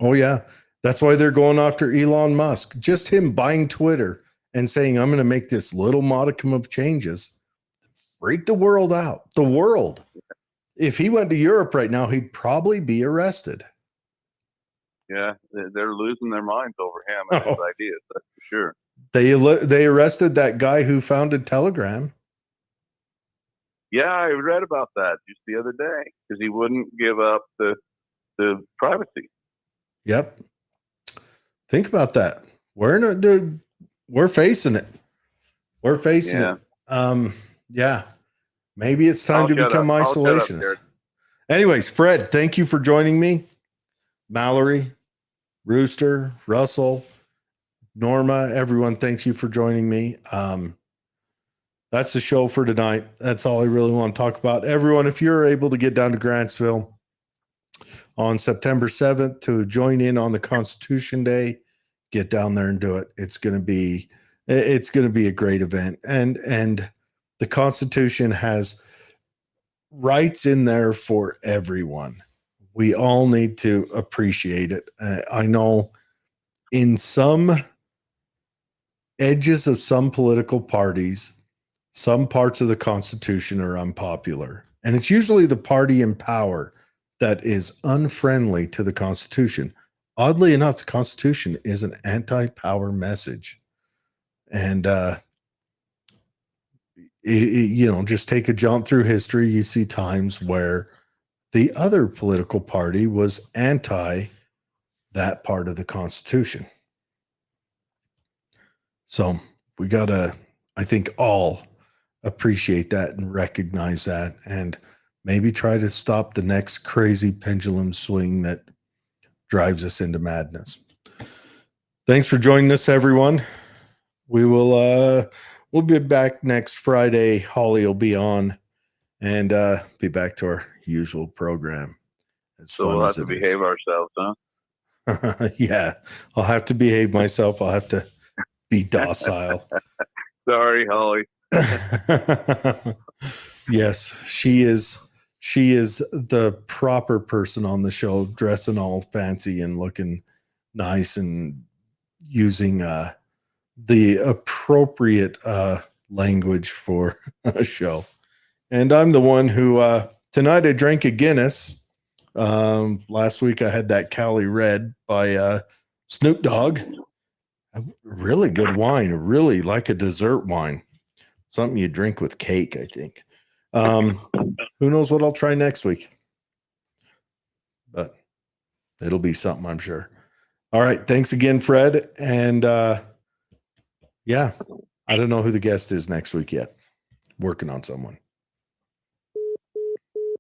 Oh, yeah. That's why they're going after Elon Musk. Just him buying Twitter and saying, I'm going to make this little modicum of changes, freak the world out. The world. If he went to Europe right now, he'd probably be arrested. Yeah, they're losing their minds over him and his ideas, that's for sure. They arrested that guy who founded Telegram. Yeah, I read about that just the other day because he wouldn't give up the privacy. Yep. Think about that. We're facing it. We're facing it. Yeah. Maybe it's time to become isolationist. Anyways, Fred, thank you for joining me. Mallory, Rooster, Russell, Norma, everyone, thank you for joining me. That's the show for tonight. That's all I really want to talk about. Everyone, if you're able to get down to Grantsville on September 7th to join in on the Constitution Day, get down there and do it. It's going to be a great event. And the Constitution has rights in there for everyone. We all need to appreciate it. I know in some edges of some political parties, some parts of the Constitution are unpopular. And it's usually the party in power that is unfriendly to the Constitution. Oddly enough, the Constitution is an anti-power message. And, just take a jump through history. You see times where the other political party was anti that part of the Constitution. So we got to, I think, all appreciate that and recognize that, and maybe try to stop the next crazy pendulum swing that drives us into madness. Thanks for joining us, everyone. We'll be back next Friday. Holly will be on and be back to our usual program. So we'll have to behave ourselves, huh? Yeah, I'll have to behave myself. I'll have to be docile. Sorry, Holly. Yes, she is the proper person on the show, dressing all fancy and looking nice and using the appropriate language for a show. And I'm the one who tonight I drank a Guinness. Last week I had that Cali Red by Snoop Dogg. A really good wine, really like a dessert wine. Something you drink with cake, I think. Who knows what I'll try next week? But it'll be something, I'm sure. All right. Thanks again, Fred. And yeah, I don't know who the guest is next week yet. Working on someone.